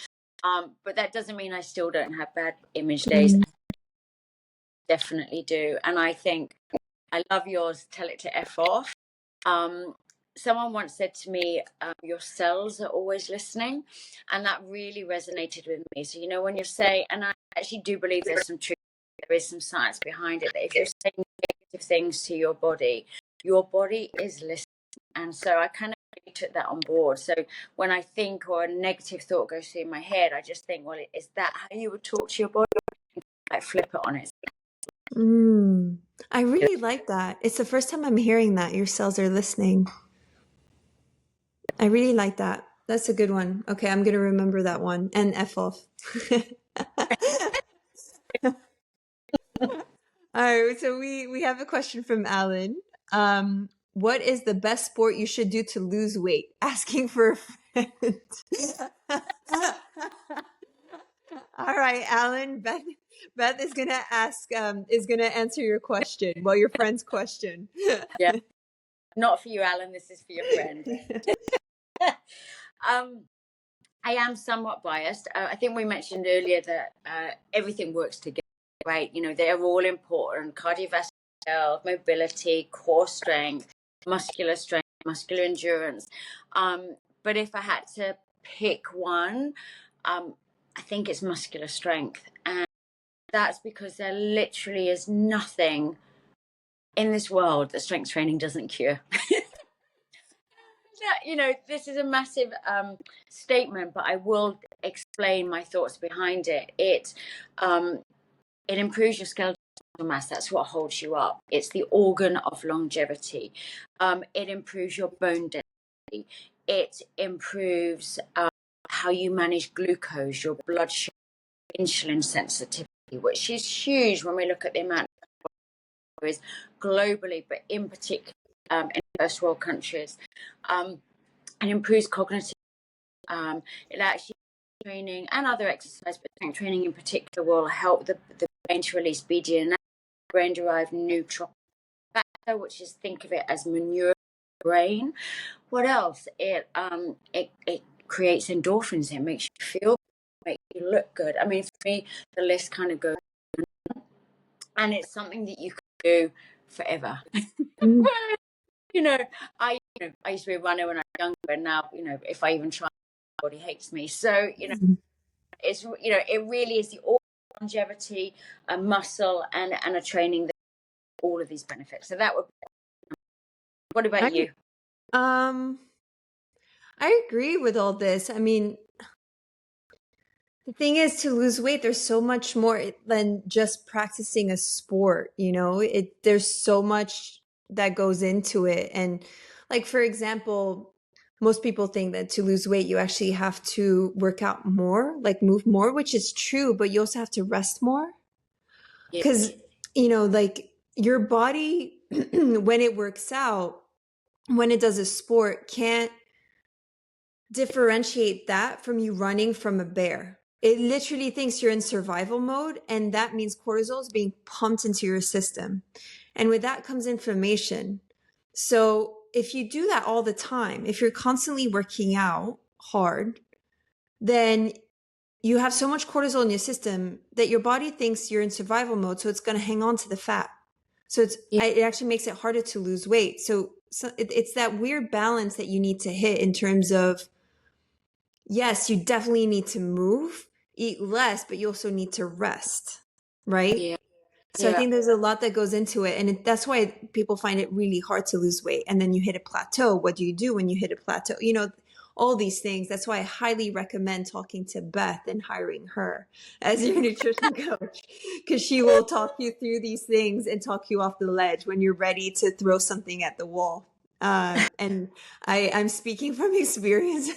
But that doesn't mean I still don't have bad image days. Definitely do. And I think I love yours, tell it to F off. Someone once said to me, your cells are always listening. And that really resonated with me. So, when you're saying, and I actually do believe there's some truth, there is some science behind it, that if you're saying negative things to your body is listening. And so I kind of really took that on board. So when I think or a negative thought goes through my head, I just think, well, is that how you would talk to your body? Like flip it on it. I really like that. It's the first time I'm hearing that your cells are listening. I really like that. That's a good one. Okay, I'm going to remember that one and F off. All right, so we have a question from Alan. What is the best sport you should do to lose weight? Asking for a friend. All right, Alan. Beth is gonna answer your question. Well, your friend's question. Yeah, not for you, Alan. This is for your friend. I am somewhat biased. I think we mentioned earlier that everything works together, right? They're all important: cardiovascular health, mobility, core strength, muscular endurance. But if I had to pick one, I think it's muscular strength. And that's because there literally is nothing in this world that strength training doesn't cure. This is a massive statement, but I will explain my thoughts behind it. It improves your skeletal mass. That's what holds you up. It's the organ of longevity. It improves your bone density. It improves how you manage glucose, your blood sugar, insulin sensitivity, which is huge when we look at the amount of globally, but in particular in first world countries. And improves cognitive. It actually training and other exercise, but strength training in particular will help the brain to release BDNF, brain-derived neurotrophic factor, which is, think of it as manure brain. What else? It creates endorphins. It makes you feel, makes you look good. I mean, for me, the list kind of goes, and it's something that you can do forever. I used to be a runner when I was younger, and now, if I even try, my body hates me. So, it's, it really is the longevity, a muscle, and a training that all of these benefits. So that would. What about you? I agree with all this. I mean, the thing is, to lose weight, there's so much more than just practicing a sport. There's so much that goes into it. And like, for example, most people think that to lose weight, you actually have to work out more, like move more, which is true, but you also have to rest more. Because, like your body, when it works out, when it does a sport, can't differentiate that from you running from a bear. It literally thinks you're in survival mode, and that means cortisol is being pumped into your system. And with that comes inflammation. So if you do that all the time, if you're constantly working out hard, then you have so much cortisol in your system that your body thinks you're in survival mode. So it's going to hang on to the fat. So it actually makes it harder to lose weight. So it's that weird balance that you need to hit in terms of, yes, you definitely need to move, eat less, but you also need to rest, right? Yeah. So I think there's a lot that goes into it. And that's why people find it really hard to lose weight. And then you hit a plateau. What do you do when you hit a plateau? all these things. That's why I highly recommend talking to Beth and hiring her as your nutrition coach, because she will talk you through these things and talk you off the ledge when you're ready to throw something at the wall. And I'm speaking from experience.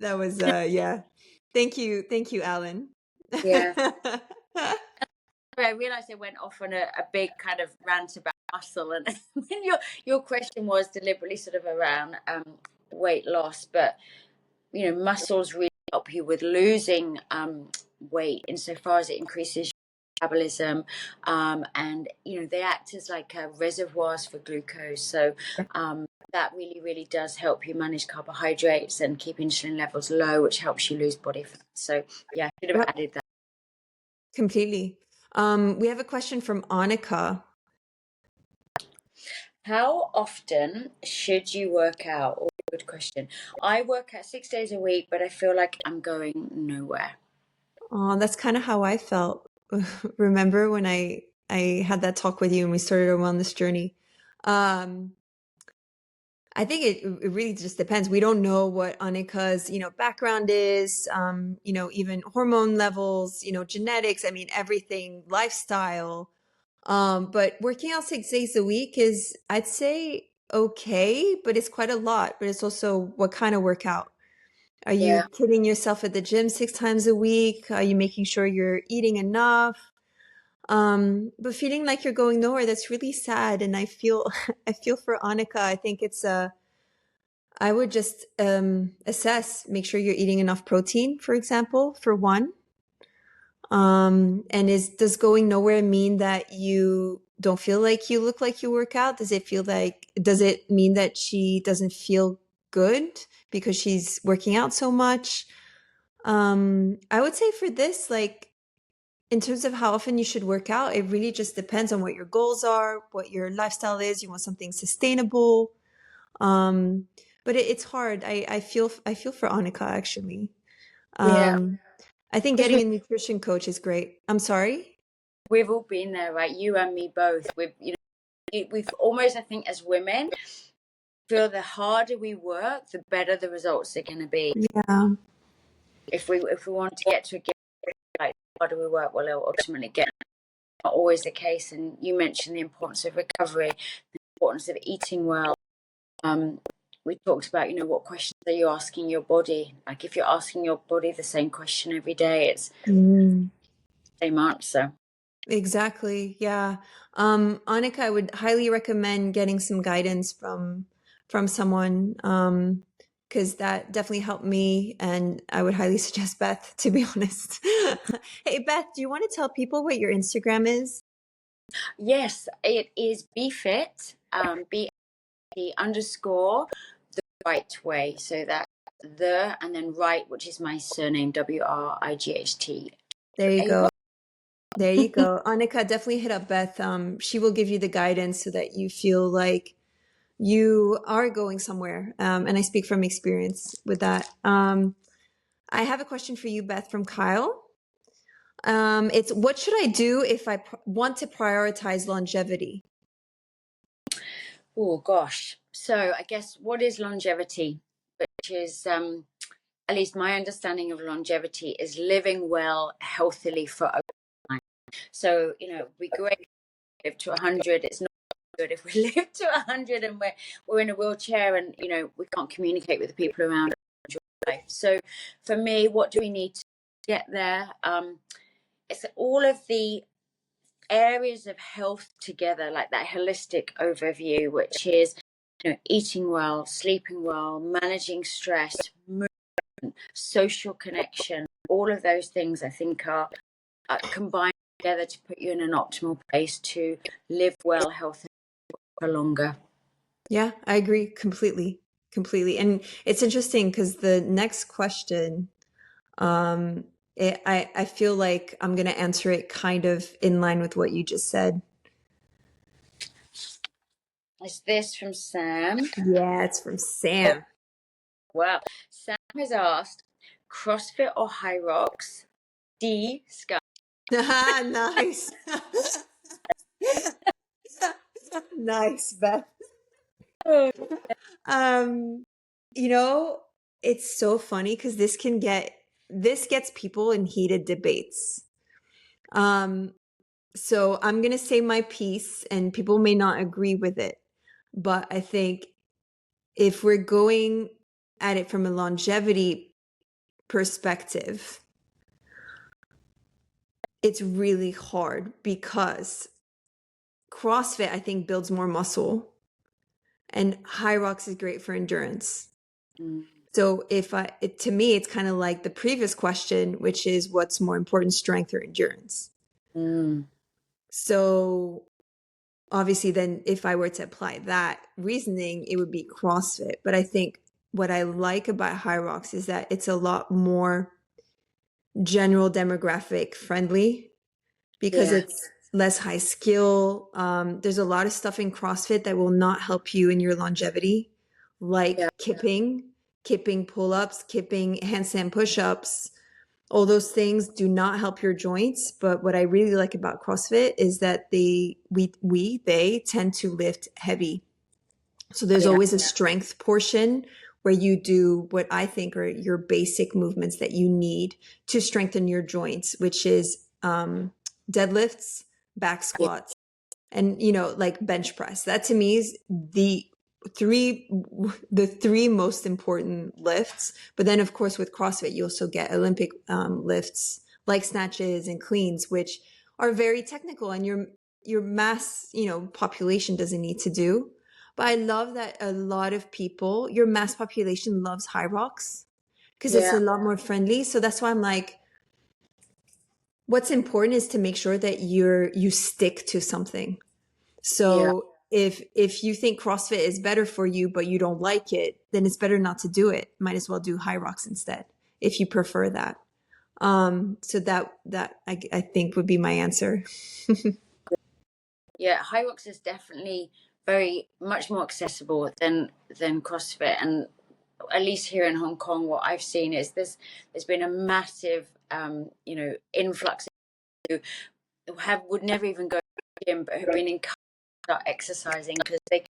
That was, yeah. Thank you, Alan. Yeah. I realized I went off on a big kind of rant about muscle, and your question was deliberately sort of around weight loss, but muscles really help you with losing weight insofar as it increases your metabolism, and they act as like reservoirs for glucose. So that really does help you manage carbohydrates and keep insulin levels low, which helps you lose body fat. So yeah, I should have added that. Completely. We have a question from Annika. How often should you work out? Oh, good question. I work out 6 days a week, but I feel like I'm going nowhere. Oh, that's kind of how I felt. Remember when I had that talk with you and we started our wellness journey? I think it really just depends. We don't know what Annika's, background is, even hormone levels, genetics, I mean, everything, lifestyle. But working out 6 days a week is, I'd say, okay, but it's quite a lot. But it's also what kind of workout? Are you Yeah. kidding yourself at the gym 6 times a week? Are you making sure you're eating enough? But feeling like you're going nowhere, that's really sad. And I feel, I feel for Annika. I think I would just assess, make sure you're eating enough protein, for example, for one. And does going nowhere mean that you don't feel like you look like you work out? Does it mean that she doesn't feel good because she's working out so much? I would say for this, like, in terms of how often you should work out, it really just depends on what your goals are, what your lifestyle is. You want something sustainable. But it's hard. I feel for Annika, actually. Yeah. I think Because getting a nutrition coach is great. I'm sorry. we've all been there, right? You and me both. We've almost, I think, as women, feel the harder we work, the better the results are going to be. Yeah. If we want to get to a given, like, the harder we work, we'll ultimately get. Not always the case. And you mentioned the importance of recovery, the importance of eating well. We talked about, what questions are you asking your body? Like, if you're asking your body the same question every day, it's the same answer. Exactly. Yeah. Annika, I would highly recommend getting some guidance from someone, because that definitely helped me, and I would highly suggest Beth, to be honest. Hey, Beth, do you want to tell people what your Instagram is? Yes, it is BFit, B_, the right way. So that and then right, which is my surname, WRIGHT. There you go. There you go. Annika, definitely hit up Beth. She will give you the guidance so that you feel like you are going somewhere. And I speak from experience with that. I have a question for you, Beth, from Kyle. It's what should I do if I want to prioritize longevity? Oh gosh. So I guess what is longevity? Which is at least my understanding of longevity is living well, healthily for a time. So, we great live to 100. It's not good if we live to 100 and we're in a wheelchair and we can't communicate with the people around life. So for me, what do we need to get there? It's all of the areas of health together, like that holistic overview, which is eating well, sleeping well, managing stress, movement, social connection. All of those things I think are combined together to put you in an optimal place to live well, healthy for longer. Yeah, I agree completely. And it's interesting because the next question, I feel like I'm going to answer it kind of in line with what you just said. Is this from Sam? Yeah, it's from Sam. Well, Sam has asked, CrossFit or High Rocks? Di-scussions. Nice. Nice, Beth. Um, you know, it's so funny because this gets people in heated debates. Um, so I'm gonna say my piece, and people may not agree with it, but I think if we're going at it from a longevity perspective, it's really hard because CrossFit, I think, builds more muscle, and High Rocks is great for endurance. Mm, So to me, it's kind of like the previous question, which is what's more important, strength or endurance? mm, So obviously, then if I were to apply that reasoning, it would be CrossFit. But I think what I like about High Rocks is that it's a lot more general demographic friendly because yeah, it's less high skill. There's a lot of stuff in CrossFit that will not help you in your longevity, yeah, like kipping pull-ups, kipping handstand push-ups. All those things do not help your joints. But what I really like about CrossFit is that they tend to lift heavy. So there's yeah, always a strength portion where you do what I think are your basic movements that you need to strengthen your joints, which is deadlifts, back yeah, squats, and like bench press. That to me is three the three most important lifts. But then of course with CrossFit you also get Olympic lifts like snatches and cleans, which are very technical and your mass population doesn't need to do. But I love that a lot of people, your mass population, loves High Rocks because it's yeah, a lot more friendly. So that's why I'm like, what's important is to make sure that you stick to something. yeah, So if you think CrossFit is better for you, but you don't like it, then it's better not to do it. Might as well do High Rocks instead, if you prefer that. So that I think would be my answer. yeah. High Rocks is definitely very much more accessible than CrossFit, and at least here in Hong Kong, what I've seen is there's been a massive influx who would never even go to the gym, but have been encouraged to start exercising because they can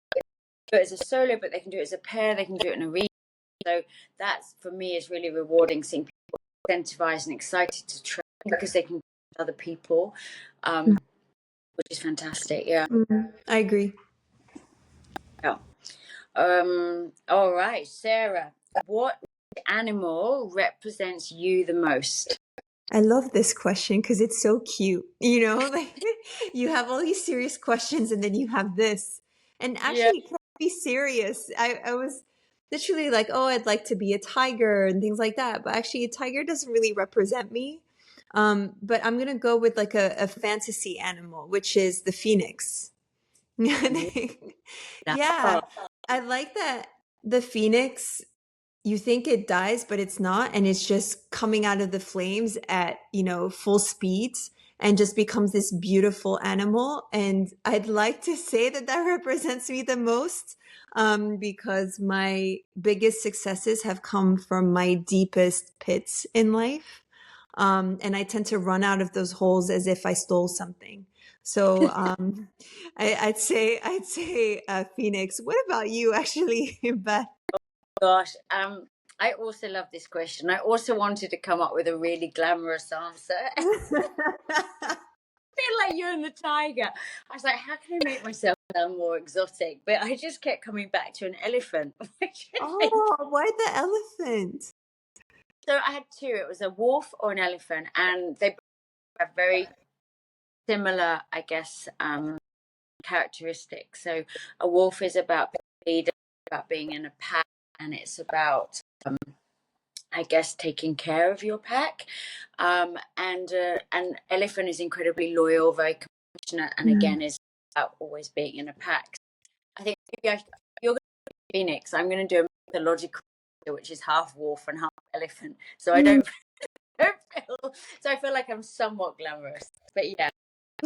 do it as a solo, but they can do it as a pair, they can do it in a region. So that's for me is really rewarding, seeing people incentivized and excited to train because they can do it with other people, which is fantastic. Yeah. I agree. Yeah. All right, Sarah, what animal represents you the most? I love this question because it's so cute. Like you have all these serious questions and then you have this. And Yeah. actually, it can't be serious. I was literally like, oh, I'd like to be a tiger and things like that. But actually, a tiger doesn't really represent me. But I'm going to go with like a fantasy animal, which is the phoenix. Yeah, Oh, I like that the phoenix, you think it dies, but it's not. And it's just coming out of the flames at, full speed and just becomes this beautiful animal. And I'd like to say that that represents me the most because my biggest successes have come from my deepest pits in life. And I tend to run out of those holes as if I stole something. So I'd say Phoenix. What about you, actually, Beth? gosh. I also love this question. I also wanted to come up with a really glamorous answer. I feel like you and the tiger. I was like, how can I make myself sound more exotic? But I just kept coming back to an elephant. Oh, why the elephant? So I had two. It was a wolf or an elephant, and they both have very similar, I guess, characteristics. So a wolf is about leader, about being in a pack, and it's about I guess taking care of your pack. And an elephant is incredibly loyal, very compassionate, and Mm. again is about always being in a pack. I think if you're going to be Phoenix, I'm going to do a mythological, which is half wolf and half elephant. So I Mm. don't feel so I feel like I'm somewhat glamorous, but yeah.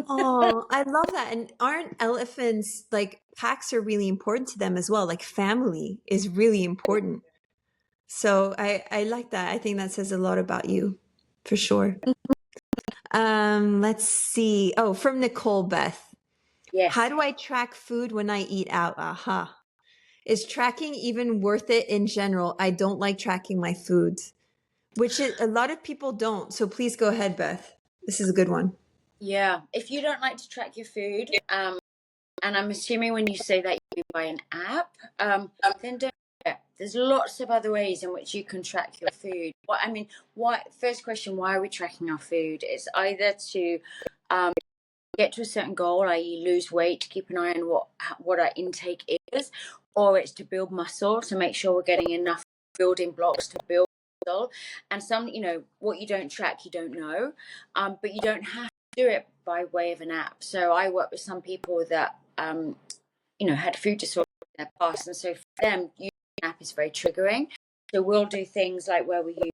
Oh, I love that. And aren't elephants like packs are really important to them as well? Like family is really important. So I like that. I think that says a lot about you for sure. Let's see. Oh, from Nicole Beth. How Yes. do I track food when I eat out? Aha. Is tracking even worth it in general? I don't like tracking my food, which is, a lot of people don't. So please go ahead, Beth. This is a good one. Yeah. If you don't like to track your food, and I'm assuming when you say that you buy an app, then don't. There's lots of other ways in which you can track your food. First question, why are we tracking our food? It's either to get to a certain goal, i.e. lose weight, to keep an eye on what our intake is, or it's to build muscle, to make sure we're getting enough building blocks to build muscle. And some, what you don't track, you don't know, but you don't have to do it by way of an app. So I work with some people that, had food disorders in their past, and so for them, using an app is very triggering. So we'll do things like where we use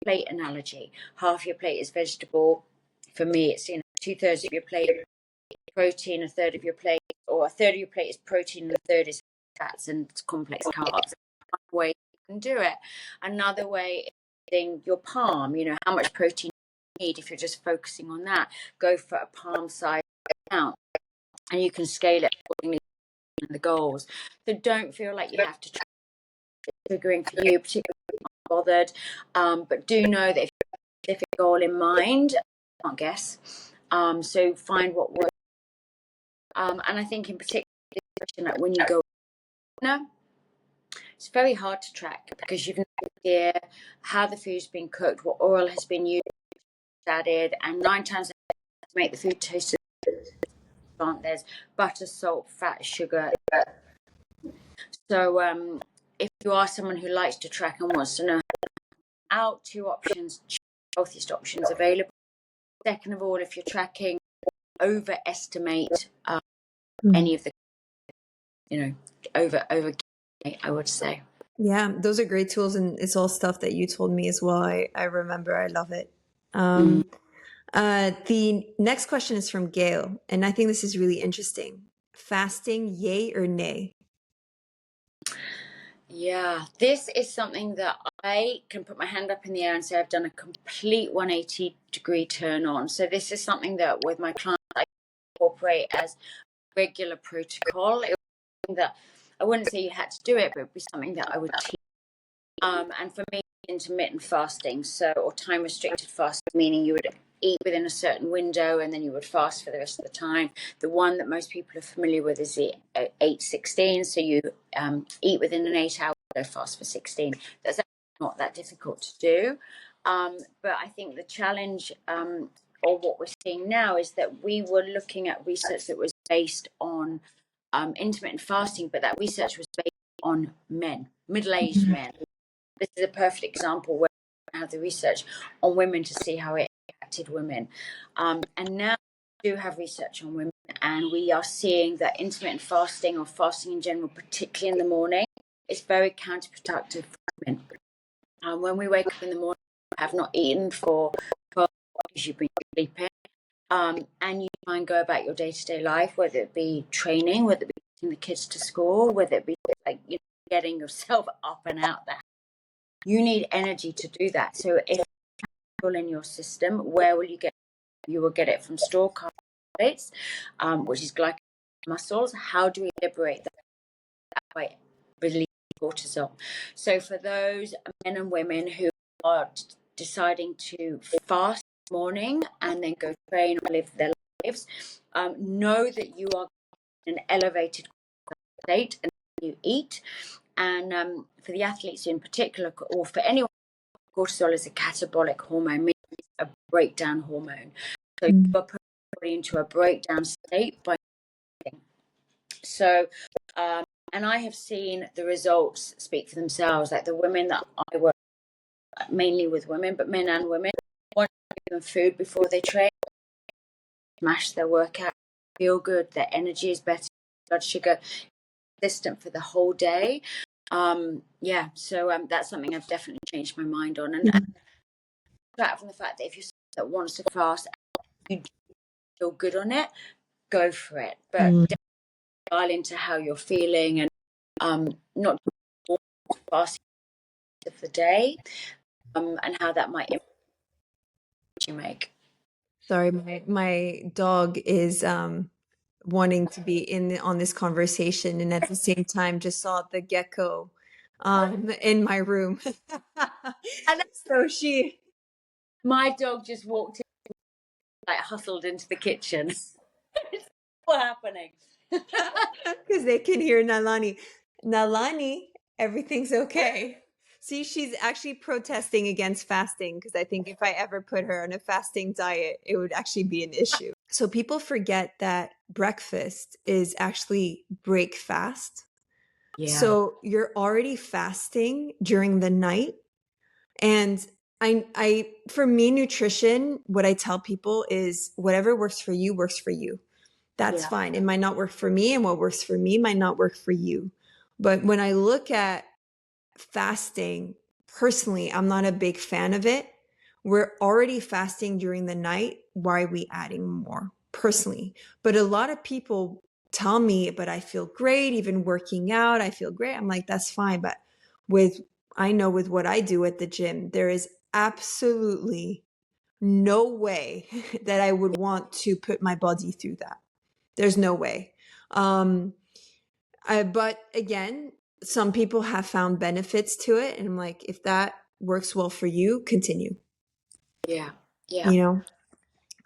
plate analogy. Half your plate is vegetable. For me, it's 2/3 of your plate protein, a third of your plate, or a third of your plate is protein, and a third is fats and complex carbs. One way you can do it. Another way is using your palm. How much protein you need. If you're just focusing on that, go for a palm size amount, and you can scale it accordingly to the goals. So don't feel like you have to try triggering for you, particularly if you're not bothered. But do know that if you have a specific goal in mind, I can't guess. So find what works. And I think in particular, like when you go, it's very hard to track because you've no idea how the food's been cooked, what oil has been used, added, and 9 times to make the food taste there's butter, salt, fat, sugar. So if you are someone who likes to track and wants to know out, 2 options, healthiest options available. Second of all, if you're tracking, overestimate any of the, over, I would say. Yeah, those are great tools, and it's all stuff that you told me as well. I remember. I love it. The next question is from Gail, and I think this is really interesting. Fasting, yay or nay? Yeah, this is something that I can put my hand up in the air and say I've done a complete 180-degree turn on. So this is something that with my clients I incorporate as regular protocol. It was something that I wouldn't say you had to do it, but it would be something that I would teach. And for me, intermittent fasting, or time restricted fasting, meaning you would eat within a certain window and then you would fast for the rest of the time. The one that most people are familiar with is the 8-16. So you eat within an 8-hour window, fast for 16. That's not that difficult to do. But I think the challenge, or what we're seeing now, is that we were looking at research that was based on intermittent fasting, but that research was based on men, middle-aged men. This is a perfect example where we have the research on women to see how it impacted women. And now we do have research on women, and we are seeing that intermittent fasting, or fasting in general, particularly in the morning, is very counterproductive for women. When we wake up in the morning, you have not eaten for 12 hours, you've been sleeping, and you try and go about your day-to-day life, whether it be training, whether it be taking the kids to school, whether it be getting yourself up and out there. You need energy to do that. So if you're in your system, where will you get? You will get it from stored carbohydrates, which is glycogen muscles. How do we liberate that way? Release cortisol. So for those men and women who are deciding to fast in the morning and then go train or live their lives, know that you are in an elevated state and you eat. And for the athletes in particular, or for anyone, cortisol is a catabolic hormone, meaning a breakdown hormone. So you are putting your body into a breakdown state by eating. So, and I have seen the results speak for themselves. Like the women that I work mainly with women, but men and women, want to give them food before they train, smash their workout, feel good, their energy is better, blood sugar consistent for the whole day. So that's something I've definitely changed my mind on, and apart from the fact that if you're someone that wants to fast and you feel good on it, go for it, but dial into how you're feeling, and not fasting of the day, and how that might impact what you make. Sorry, my dog is wanting to be on this conversation, and at the same time just saw the gecko in my room. And So my dog just walked in, like hustled into the kitchen. It's all happening. because they can hear Nalani. Nalani, everything's okay. See, she's actually protesting against fasting because I think if I ever put her on a fasting diet, it would actually be an issue. So people forget that breakfast is actually break fast. Yeah. So you're already fasting during the night. And for me, nutrition, what I tell people is whatever works for you works for you. That's fine. It might not work for me, and what works for me might not work for you. But when I look at fasting, personally, I'm not a big fan of it. We're already fasting during the night. Why are we adding more? Personally. But a lot of people tell me, but I feel great, even working out, I feel great. I'm like, that's fine. But I know with what I do at the gym, there is absolutely no way that I would want to put my body through that. There's no way. But again, some people have found benefits to it. And I'm like, if that works well for you, continue. Yeah. You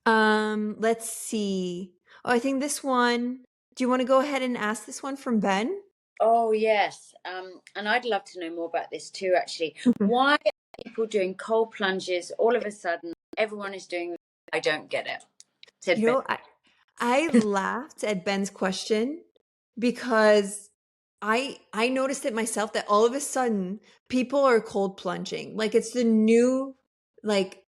know? Let's see. Oh, I think this one, do you want to go ahead and ask this one from Ben? Oh, yes. And I'd love to know more about this too, actually. Why are people doing cold plunges all of a sudden? Everyone is doing it. I don't get it. Said You Ben. know, I laughed at Ben's question because I noticed it myself that all of a sudden people are cold plunging. Like it's the new like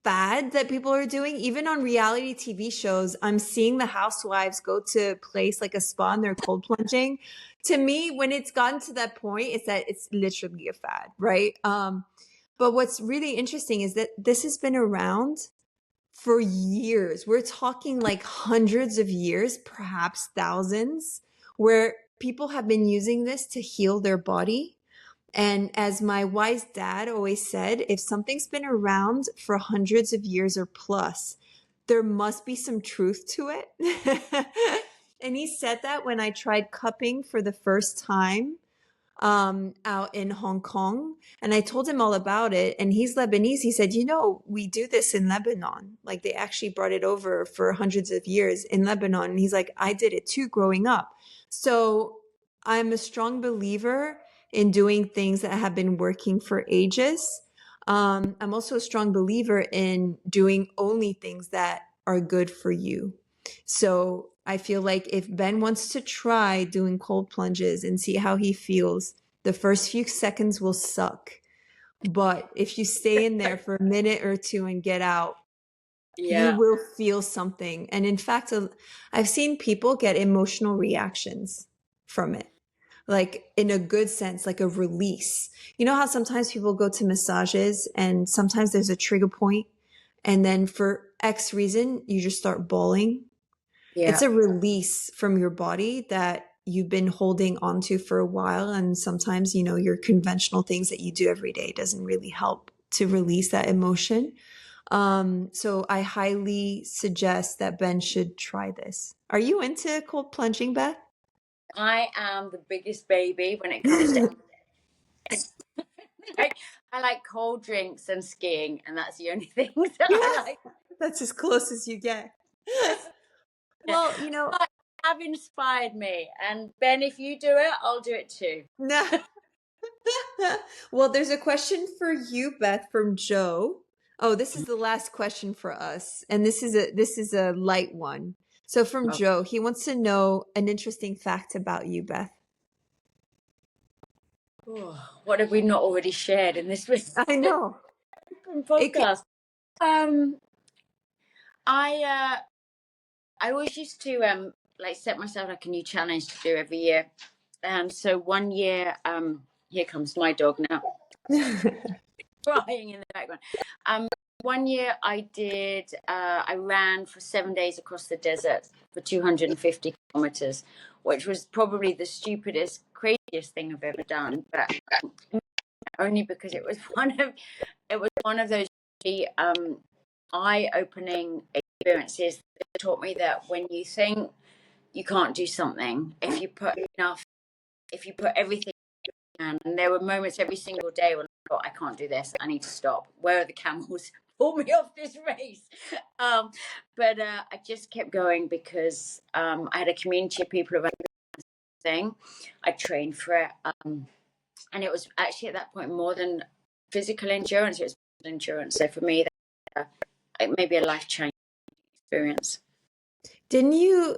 fad that people are doing. Even on reality TV shows, I'm seeing the housewives go to a place like a spa and they're cold plunging. To me, when it's gotten to that point, it's that it's literally a fad, right? But what's really interesting is that this has been around for years. We're talking like hundreds of years, perhaps thousands, where people have been using this to heal their body. And as my wise dad always said, if something's been around for hundreds of years or plus, there must be some truth to it. And he said that when I tried cupping for the first time out in Hong Kong. And I told him all about it. And he's Lebanese. He said, we do this in Lebanon. Like they actually brought it over for hundreds of years in Lebanon. And he's like, I did it too growing up. So I'm a strong believer in doing things that have been working for ages. I'm also a strong believer in doing only things that are good for you. So I feel like if Ben wants to try doing cold plunges and see how he feels, the first few seconds will suck. But if you stay in there for a minute or two and get out, you will feel something. And in fact, I've seen people get emotional reactions from it, like in a good sense, like a release. You know how sometimes people go to massages and sometimes there's a trigger point, and then for X reason, you just start bawling. It's a release from your body that you've been holding onto for a while. And sometimes, your conventional things that you do every day doesn't really help to release that emotion. So I highly suggest that Ben should try this. Are you into cold plunging, Beth? I am the biggest baby when it comes to I like cold drinks and skiing, and that's the only things that I like. That's as close as you get. Well, But you have inspired me, and Ben, if you do it, I'll do it too. no. Well, there's a question for you, Beth, from Joe. Oh, this is the last question for us, and this is a light one. So from Joe, he wants to know an interesting fact about you, Beth. Oh, what have we not already shared in this I know. podcast? I always used to like set myself like a new challenge to do every year. And so one year, here comes my dog now, crying in the background. One year I ran for 7 days across the desert for 250 kilometers, which was probably the stupidest, craziest thing I've ever done. But only because it was one of those really, eye-opening experiences that taught me that when you think you can't do something if you put enough, if you put everything in. And there were moments every single day when I thought, I can't do this, I need to stop. Where are the camels? Pull me off this race. But I just kept going because I had a community of people around the thing. I trained for it. And it was actually at that point more than physical endurance, it was endurance. So for me, it may be a life-changing experience. Didn't you,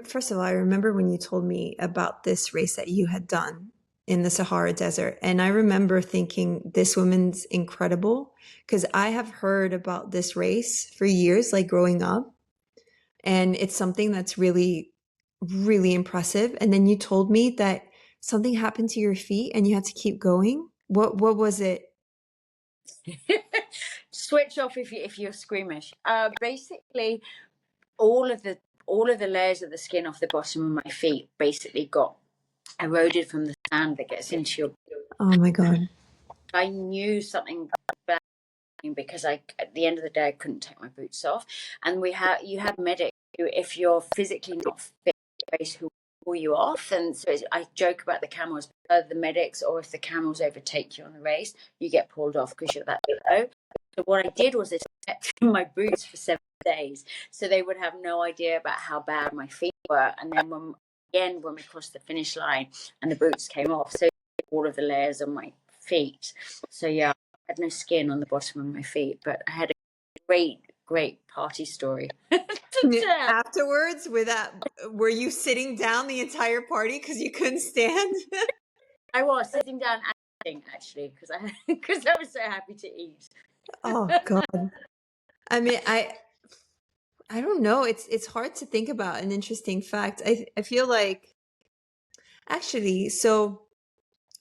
first of all, I remember when you told me about this race that you had done in the Sahara Desert. And I remember thinking, this woman's incredible, because I have heard about this race for years, like growing up. And it's something that's really, really impressive. And then you told me that something happened to your feet and you had to keep going. What was it? Switch off if you're squeamish. Basically, all of the layers of the skin off the bottom of my feet basically got eroded from the sand that gets into your. Oh my God. I knew something bad because at the end of the day I couldn't take my boots off, and you have medics who, if you're physically not fit, who pull you off. And so I joke about the camels, the medics, or if the camels overtake you on the race, you get pulled off because you're that low. So what I did was I stepped in my boots for 7 days, so they would have no idea about how bad my feet were. And then when we crossed the finish line and the boots came off, so all of the layers on my feet. So yeah, I had no skin on the bottom of my feet, but I had a great party story. Afterwards, were you sitting down the entire party because you couldn't stand? I was sitting down and eating, actually, because I was so happy to eat. Oh God. I mean, I don't know. It's hard to think about an interesting fact. I feel like actually, so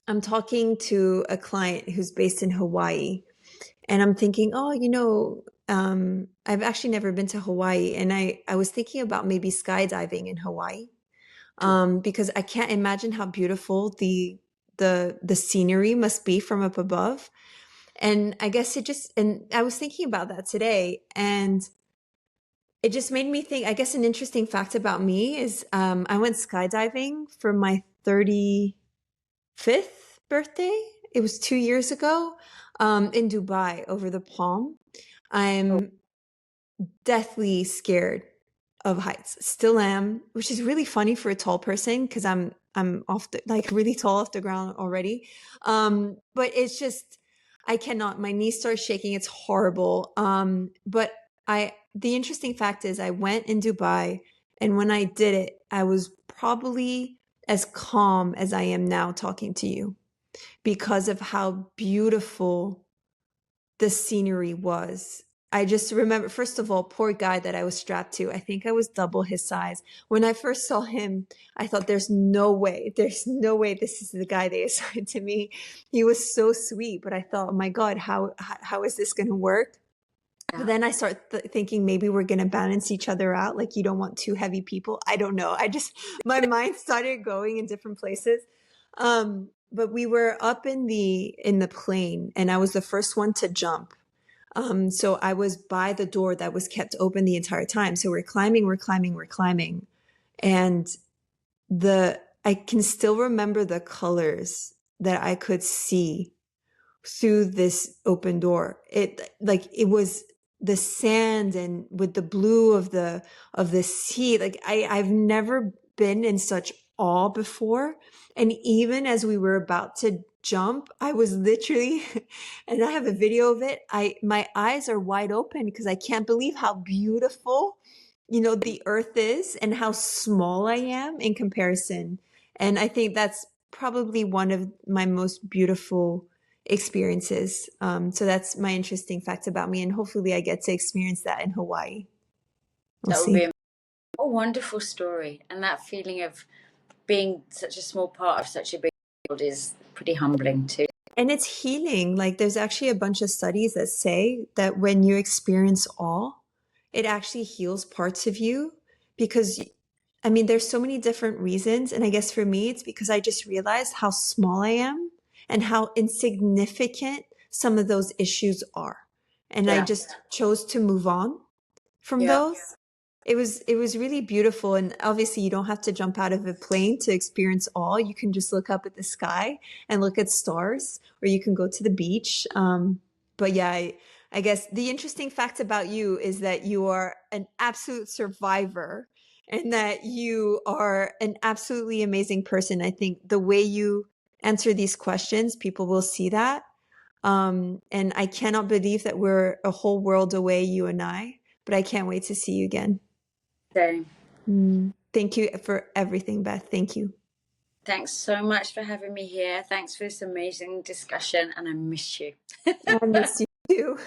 I'm talking to a client who's based in Hawaii, and I'm thinking, oh, I've actually never been to Hawaii, and I was thinking about maybe skydiving in Hawaii, because I can't imagine how beautiful the scenery must be from up above. And I guess and I was thinking about that today, and it just made me think, I guess an interesting fact about me is I went skydiving for my 35th birthday. It was 2 years ago, in Dubai over the Palm. I'm deathly scared of heights. Still am, which is really funny for a tall person because I'm really tall off the ground already. But it's just, I cannot, my knees start shaking. It's horrible. But the interesting fact is I went in Dubai, and when I did it, I was probably as calm as I am now talking to you because of how beautiful the scenery was. I just remember, first of all, poor guy that I was strapped to. I think I was double his size. When I first saw him, I thought there's no way this is the guy they assigned to me. He was so sweet, but I thought, oh my God, how is this going to work? But then I start thinking maybe we're going to balance each other out. Like, you don't want two heavy people. I don't know. My mind started going in different places. But we were up in the plane, and I was the first one to jump. So I was by the door that was kept open the entire time. So we're climbing. And I can still remember the colors that I could see through this open door. It was the sand and with the blue of the sea. Like I've never been in such awe before. And even as we were about to jump, I was literally, and I have a video of it, my eyes are wide open because I can't believe how beautiful, the earth is and how small I am in comparison. And I think that's probably one of my most beautiful experiences. So that's my interesting fact about me, and hopefully I get to experience that in Hawaii. We'll That would see. be a wonderful story, and that feeling of being such a small part of such a big world is pretty humbling too. And it's healing. Like, there's actually a bunch of studies that say that when you experience awe, it actually heals parts of you because, I mean, there's so many different reasons. And I guess for me, it's because I just realized how small I am and how insignificant some of those issues are. And I just chose to move on from those. It was really beautiful, and obviously you don't have to jump out of a plane to experience all. You can just look up at the sky and look at stars, or you can go to the beach. But yeah, I guess the interesting fact about you is that you are an absolute survivor and that you are an absolutely amazing person. I think the way you answer these questions, people will see that. And I cannot believe that we're a whole world away, you and I, but I can't wait to see you again. So Thank you for everything, Beth. Thank you. thanks so much for having me here. Thanks for this amazing discussion, and I miss you. I miss you too.